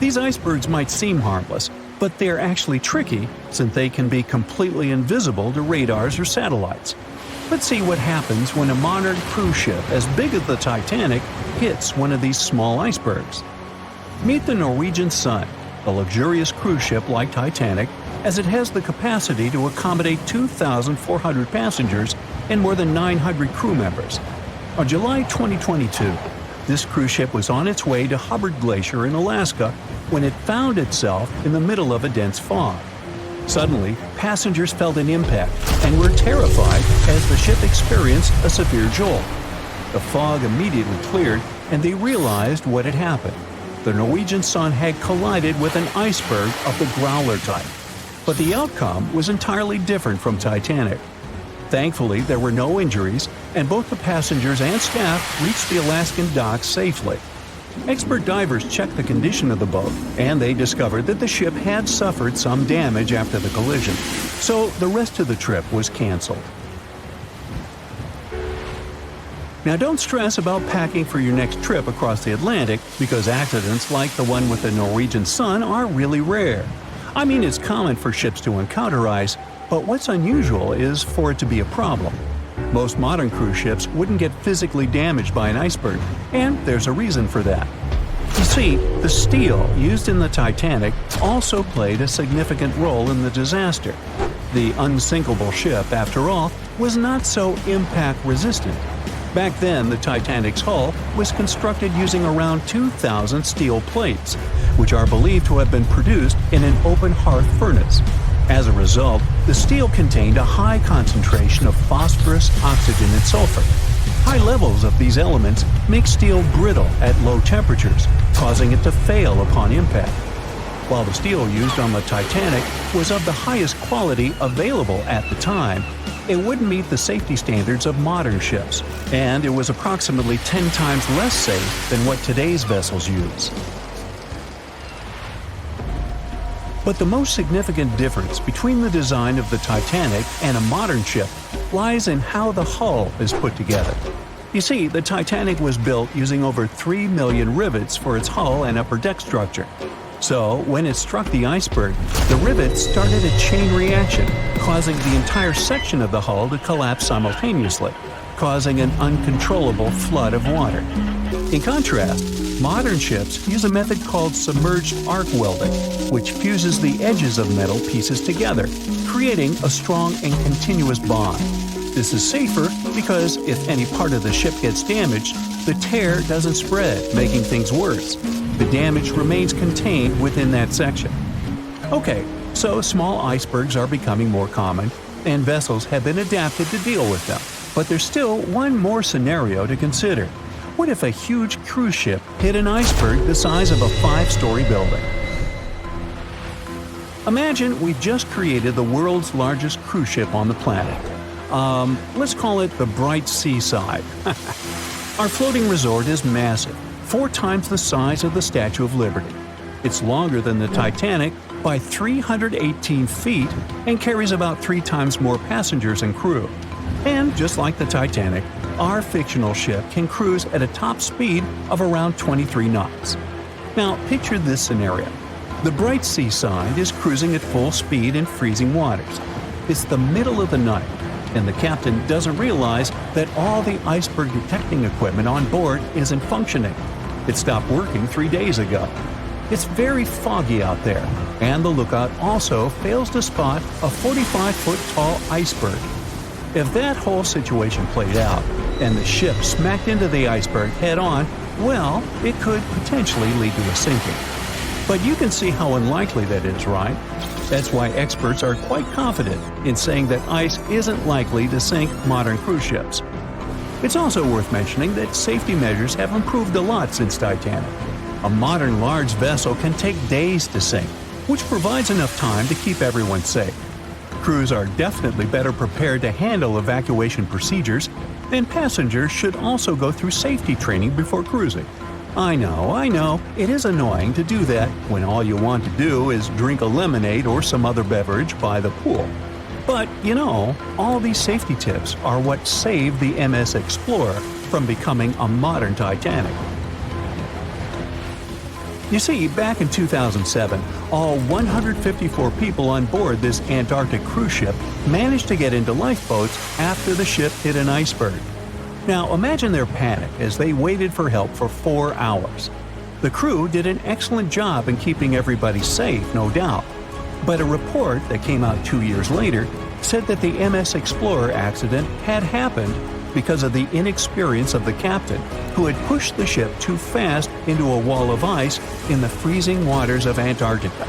These icebergs might seem harmless, but they're actually tricky since they can be completely invisible to radars or satellites. Let's see what happens when a modern cruise ship as big as the Titanic hits one of these small icebergs. Meet the Norwegian Sun, a luxurious cruise ship like Titanic, as it has the capacity to accommodate 2,400 passengers and more than 900 crew members. On July 2022, this cruise ship was on its way to Hubbard Glacier in Alaska when it found itself in the middle of a dense fog. Suddenly, passengers felt an impact and were terrified as the ship experienced a severe jolt. The fog immediately cleared and they realized what had happened. The Norwegian Sun had collided with an iceberg of the growler type. But the outcome was entirely different from Titanic. Thankfully, there were no injuries, and both the passengers and staff reached the Alaskan docks safely. Expert divers checked the condition of the boat, and they discovered that the ship had suffered some damage after the collision, so the rest of the trip was canceled. Now don't stress about packing for your next trip across the Atlantic, because accidents like the one with the Norwegian Sun are really rare. I mean, it's common for ships to encounter ice, but what's unusual is for it to be a problem. Most modern cruise ships wouldn't get physically damaged by an iceberg, and there's a reason for that. You see, the steel used in the Titanic also played a significant role in the disaster. The unsinkable ship, after all, was not so impact-resistant. Back then, the Titanic's hull was constructed using around 2,000 steel plates, which are believed to have been produced in an open hearth furnace. As a result, the steel contained a high concentration of phosphorus, oxygen, and sulfur. High levels of these elements make steel brittle at low temperatures, causing it to fail upon impact. While the steel used on the Titanic was of the highest quality available at the time, it wouldn't meet the safety standards of modern ships, and it was approximately 10 times less safe than what today's vessels use. But the most significant difference between the design of the Titanic and a modern ship lies in how the hull is put together. You see, the Titanic was built using over 3 million rivets for its hull and upper deck structure. So, when it struck the iceberg, the rivets started a chain reaction, causing the entire section of the hull to collapse simultaneously, causing an uncontrollable flood of water. In contrast, modern ships use a method called submerged arc welding, which fuses the edges of metal pieces together, creating a strong and continuous bond. This is safer because if any part of the ship gets damaged, the tear doesn't spread, making things worse. The damage remains contained within that section. Okay, so small icebergs are becoming more common, and vessels have been adapted to deal with them. But there's still one more scenario to consider. What if a huge cruise ship hit an iceberg the size of a 5-story building? Imagine we just created the world's largest cruise ship on the planet. Let's call it the Bright Seaside. Our floating resort is massive, 4 times the size of the Statue of Liberty. It's longer than the Titanic by 318 feet and carries about 3 times more passengers and crew. And just like the Titanic, our fictional ship can cruise at a top speed of around 23 knots. Now, picture this scenario. The bright seaside is cruising at full speed in freezing waters. It's the middle of the night, and the captain doesn't realize that all the iceberg detecting equipment on board isn't functioning. It stopped working 3 days ago. It's very foggy out there, and the lookout also fails to spot a 45-foot tall iceberg. If that whole situation played out, and the ship smacked into the iceberg head-on, well, it could potentially lead to a sinking. But you can see how unlikely that is, right? That's why experts are quite confident in saying that ice isn't likely to sink modern cruise ships. It's also worth mentioning that safety measures have improved a lot since Titanic. A modern large vessel can take days to sink, which provides enough time to keep everyone safe. Crews are definitely better prepared to handle evacuation procedures, and passengers should also go through safety training before cruising. I know, it is annoying to do that when all you want to do is drink a lemonade or some other beverage by the pool. But, all these safety tips are what saved the MS Explorer from becoming a modern Titanic. You see, back in 2007, all 154 people on board this Antarctic cruise ship managed to get into lifeboats after the ship hit an iceberg. Now imagine their panic as they waited for help for 4 hours. The crew did an excellent job in keeping everybody safe, no doubt. But a report that came out 2 years later said that the MS Explorer accident had happened because of the inexperience of the captain, who had pushed the ship too fast into a wall of ice in the freezing waters of Antarctica.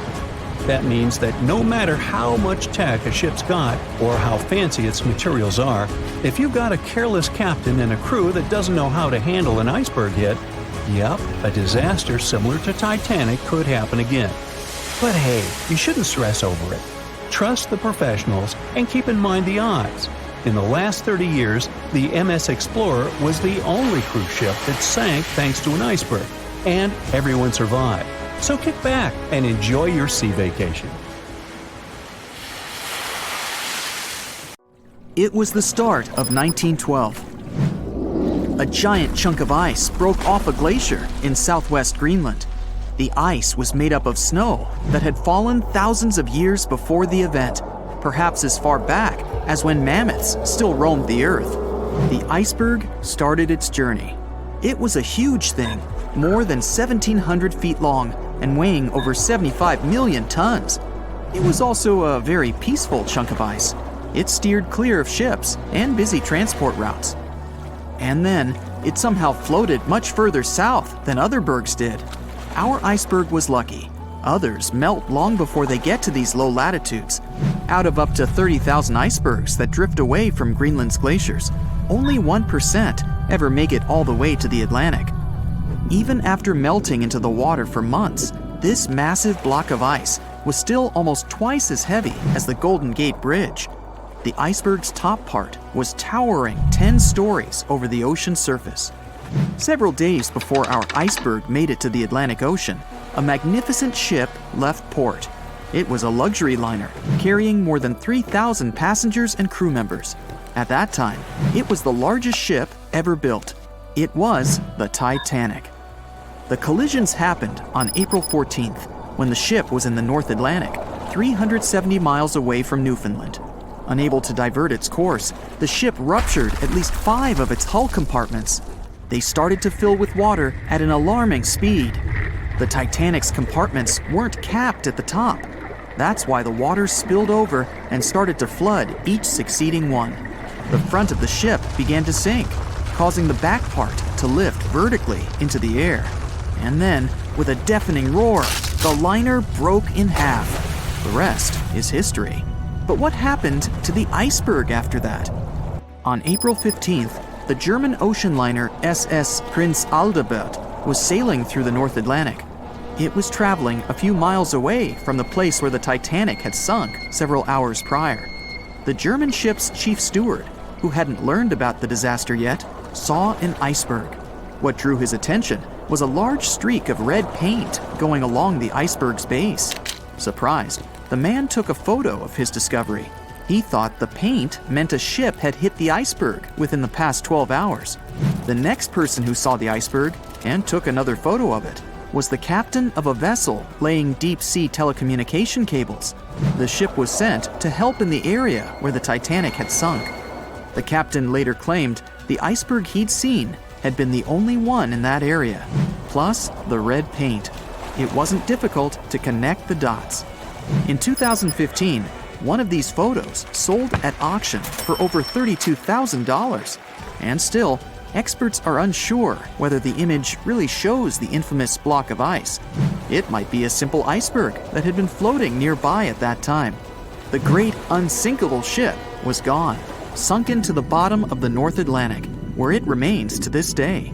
That means that no matter how much tech a ship's got or how fancy its materials are, if you've got a careless captain and a crew that doesn't know how to handle an iceberg hit, yep, a disaster similar to Titanic could happen again. But hey, you shouldn't stress over it. Trust the professionals and keep in mind the odds. In the last 30 years, the MS Explorer was the only cruise ship that sank thanks to an iceberg, and everyone survived. So kick back and enjoy your sea vacation. It was the start of 1912. A giant chunk of ice broke off a glacier in southwest Greenland. The ice was made up of snow that had fallen thousands of years before the event, perhaps as far back as when mammoths still roamed the earth. The iceberg started its journey. It was a huge thing, more than 1,700 feet long and weighing over 75 million tons. It was also a very peaceful chunk of ice. It steered clear of ships and busy transport routes. And then, it somehow floated much further south than other bergs did. Our iceberg was lucky. Others melt long before they get to these low latitudes. Out of up to 30,000 icebergs that drift away from Greenland's glaciers, only 1% ever make it all the way to the Atlantic. Even after melting into the water for months, this massive block of ice was still almost twice as heavy as the Golden Gate Bridge. The iceberg's top part was towering 10 stories over the ocean surface. Several days before our iceberg made it to the Atlantic Ocean, a magnificent ship left port. It was a luxury liner carrying more than 3,000 passengers and crew members. At that time, it was the largest ship ever built. It was the Titanic. The collisions happened on April 14th, when the ship was in the North Atlantic, 370 miles away from Newfoundland. Unable to divert its course, the ship ruptured at least 5 of its hull compartments. They started to fill with water at an alarming speed. The Titanic's compartments weren't capped at the top. That's why the water spilled over and started to flood each succeeding one. The front of the ship began to sink, causing the back part to lift vertically into the air. And then, with a deafening roar, the liner broke in half. The rest is history. But what happened to the iceberg after that? On April 15th, the German ocean liner SS Prinz Adalbert was sailing through the North Atlantic. It was traveling a few miles away from the place where the Titanic had sunk several hours prior. The German ship's chief steward, who hadn't learned about the disaster yet, saw an iceberg. What drew his attention was a large streak of red paint going along the iceberg's base. Surprised, the man took a photo of his discovery. He thought the paint meant a ship had hit the iceberg within the past 12 hours. The next person who saw the iceberg and took another photo of it was the captain of a vessel laying deep-sea telecommunication cables. The ship was sent to help in the area where the Titanic had sunk. The captain later claimed the iceberg he'd seen had been the only one in that area, plus the red paint. It wasn't difficult to connect the dots. In 2015, one of these photos sold at auction for over $32,000. And still, experts are unsure whether the image really shows the infamous block of ice. It might be a simple iceberg that had been floating nearby at that time. The great unsinkable ship was gone, sunken to the bottom of the North Atlantic, where it remains to this day.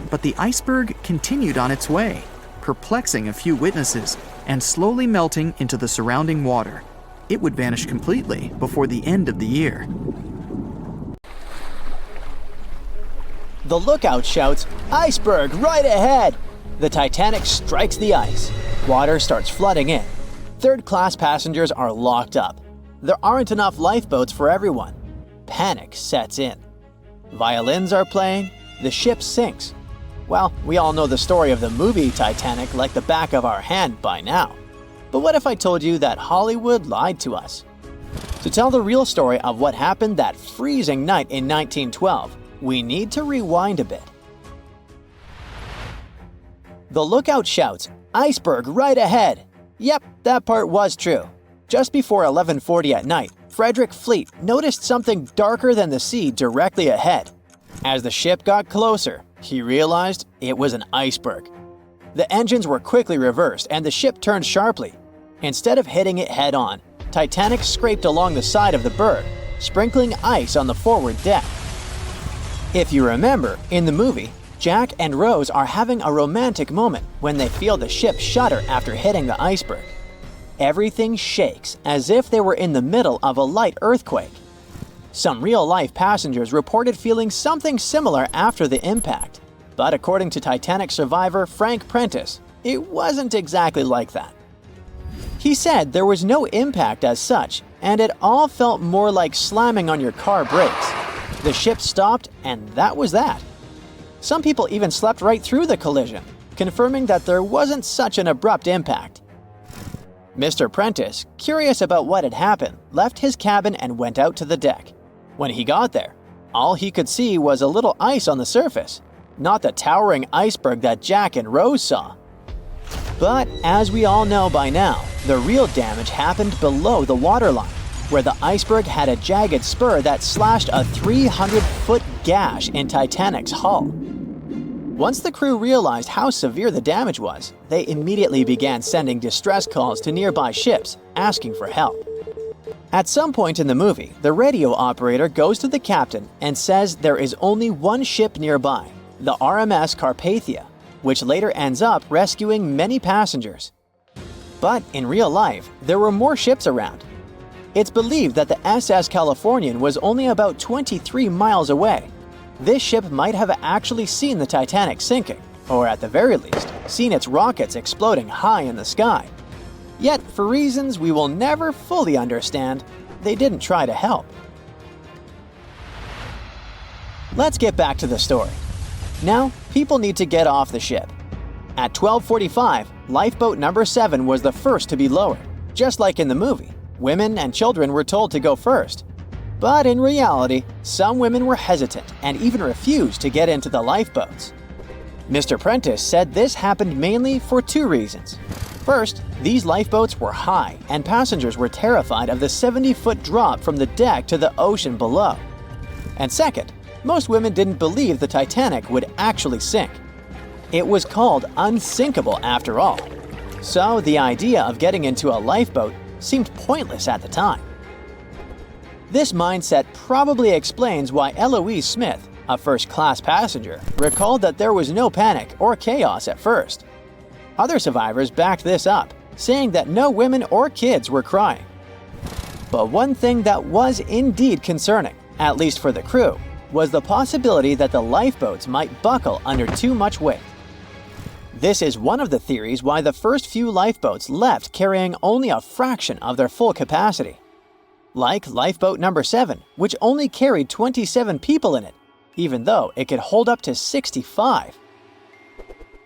But the iceberg continued on its way, perplexing a few witnesses and slowly melting into the surrounding water. It would vanish completely before the end of the year. The lookout shouts, "Iceberg right ahead!" The Titanic strikes the ice. Water starts flooding in. Third-class passengers are locked up. There aren't enough lifeboats for everyone. Panic sets in. Violins are playing. The ship sinks. Well, we all know the story of the movie Titanic like the back of our hand by now. But what if I told you that Hollywood lied to us? To tell the real story of what happened that freezing night in 1912, we need to rewind a bit. The lookout shouts, "Iceberg right ahead!" Yep, that part was true. Just before 11:40 at night, Frederick Fleet noticed something darker than the sea directly ahead. As the ship got closer, he realized it was an iceberg. The engines were quickly reversed and the ship turned sharply. Instead of hitting it head-on, Titanic scraped along the side of the berg, sprinkling ice on the forward deck. If you remember, in the movie, Jack and Rose are having a romantic moment when they feel the ship shudder after hitting the iceberg. Everything shakes as if they were in the middle of a light earthquake. Some real-life passengers reported feeling something similar after the impact, but according to Titanic survivor Frank Prentice, it wasn't exactly like that. He said there was no impact as such, and it all felt more like slamming on your car brakes. The ship stopped, and that was that. Some people even slept right through the collision, confirming that there wasn't such an abrupt impact. Mr. Prentice, curious about what had happened, left his cabin and went out to the deck. When he got there, all he could see was a little ice on the surface, not the towering iceberg that Jack and Rose saw. But as we all know by now, the real damage happened below the waterline, where the iceberg had a jagged spur that slashed a 300-foot gash in Titanic's hull. Once the crew realized how severe the damage was, they immediately began sending distress calls to nearby ships, asking for help. At some point in the movie, the radio operator goes to the captain and says there is only one ship nearby, the RMS Carpathia, which later ends up rescuing many passengers. But in real life, there were more ships around. It's believed that the SS Californian was only about 23 miles away. This ship might have actually seen the Titanic sinking, or at the very least, seen its rockets exploding high in the sky. Yet, for reasons we will never fully understand, they didn't try to help. Let's get back to the story. Now, people need to get off the ship. At 12:45, lifeboat number 7 was the first to be lowered. Just like in the movie, women and children were told to go first. But in reality, some women were hesitant and even refused to get into the lifeboats. Mr. Prentice said this happened mainly for 2 reasons. First, these lifeboats were high and passengers were terrified of the 70-foot drop from the deck to the ocean below. And second, most women didn't believe the Titanic would actually sink. It was called unsinkable after all. So the idea of getting into a lifeboat seemed pointless at the time. This mindset probably explains why Eloise Smith, a first-class passenger, recalled that there was no panic or chaos at first. Other survivors backed this up, saying that no women or kids were crying. But one thing that was indeed concerning, at least for the crew, was the possibility that the lifeboats might buckle under too much weight. This is one of the theories why the first few lifeboats left carrying only a fraction of their full capacity. Like lifeboat number 7, which only carried 27 people in it, even though it could hold up to 65.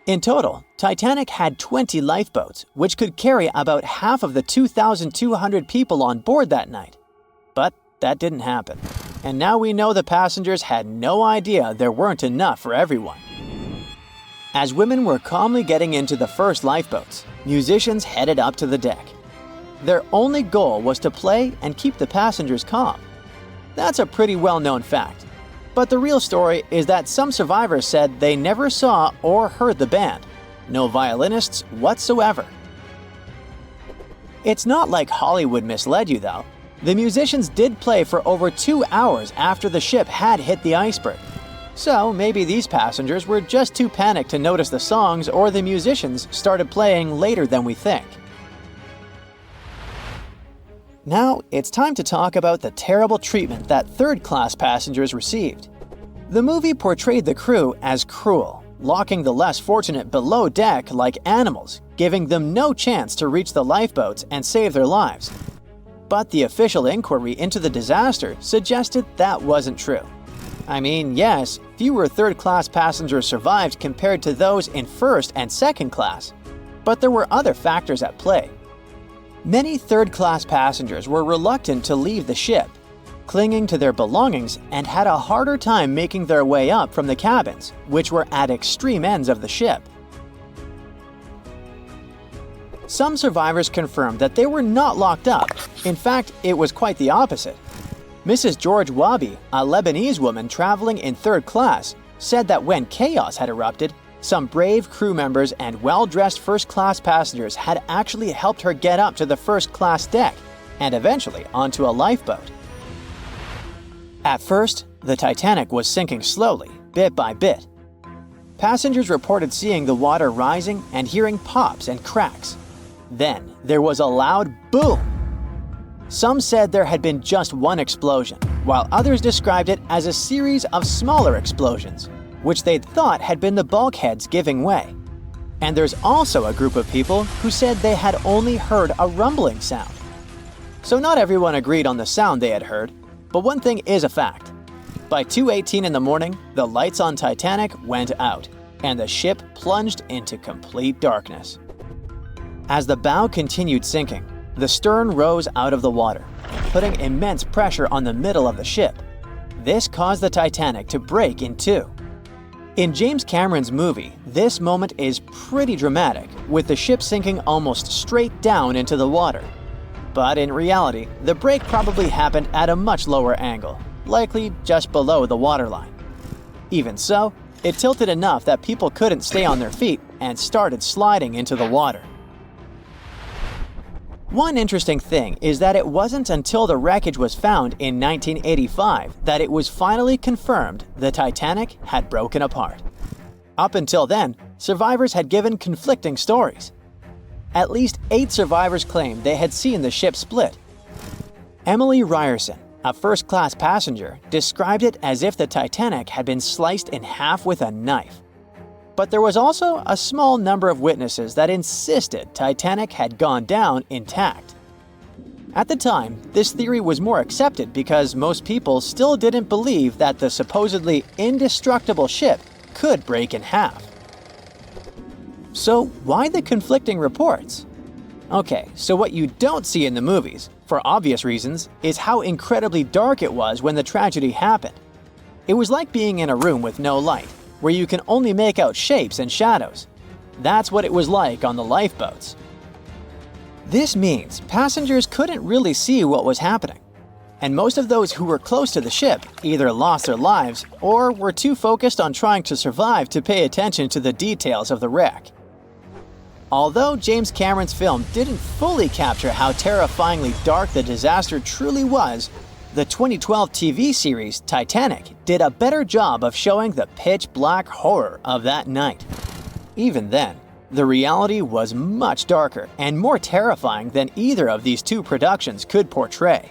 In total, Titanic had 20 lifeboats, which could carry about half of the 2,200 people on board that night. But that didn't happen. And now we know the passengers had no idea there weren't enough for everyone. As women were calmly getting into the first lifeboats, musicians headed up to the deck. Their only goal was to play and keep the passengers calm. That's a pretty well-known fact. But the real story is that some survivors said they never saw or heard the band. No violinists whatsoever. It's not like Hollywood misled you, though. The musicians did play for over 2 hours after the ship had hit the iceberg. So maybe these passengers were just too panicked to notice the songs, or the musicians started playing later than we think. Now, it's time to talk about the terrible treatment that third-class passengers received. The movie portrayed the crew as cruel, locking the less fortunate below deck like animals, giving them no chance to reach the lifeboats and save their lives. But the official inquiry into the disaster suggested that wasn't true. I mean, yes, fewer third-class passengers survived compared to those in first and second class, but there were other factors at play. Many third-class passengers were reluctant to leave the ship, clinging to their belongings, and had a harder time making their way up from the cabins, which were at extreme ends of the ship. Some survivors confirmed that they were not locked up. In fact, it was quite the opposite. Mrs. George Wabi, a Lebanese woman traveling in third class, said that when chaos had erupted, some brave crew members and well-dressed first-class passengers had actually helped her get up to the first-class deck and eventually onto a lifeboat. At first, the Titanic was sinking slowly, bit by bit. Passengers reported seeing the water rising and hearing pops and cracks. Then, there was a loud boom. Some said there had been just one explosion, while others described it as a series of smaller explosions, which they'd thought had been the bulkheads giving way. And there's also a group of people who said they had only heard a rumbling sound. So not everyone agreed on the sound they had heard, but one thing is a fact. By 2:18 in the morning, the lights on Titanic went out, and the ship plunged into complete darkness. As the bow continued sinking, the stern rose out of the water, putting immense pressure on the middle of the ship. This caused the Titanic to break in two. In James Cameron's movie, this moment is pretty dramatic, with the ship sinking almost straight down into the water. But in reality, the break probably happened at a much lower angle, likely just below the waterline. Even so, it tilted enough that people couldn't stay on their feet and started sliding into the water. One interesting thing is that it wasn't until the wreckage was found in 1985 that it was finally confirmed the Titanic had broken apart. Up until then, survivors had given conflicting stories. At least 8 survivors claimed they had seen the ship split. Emily Ryerson, a first-class passenger, described it as if the Titanic had been sliced in half with a knife. But there was also a small number of witnesses that insisted Titanic had gone down intact. At the time, this theory was more accepted because most people still didn't believe that the supposedly indestructible ship could break in half. So why the conflicting reports? Okay, so what you don't see in the movies, for obvious reasons, is how incredibly dark it was when the tragedy happened. It was like being in a room with no light, where you can only make out shapes and shadows. That's what it was like on the lifeboats. This means passengers couldn't really see what was happening, and most of those who were close to the ship either lost their lives or were too focused on trying to survive to pay attention to the details of the wreck. Although James Cameron's film didn't fully capture how terrifyingly dark the disaster truly was, the 2012 TV series Titanic did a better job of showing the pitch-black horror of that night. Even then, the reality was much darker and more terrifying than either of these two productions could portray.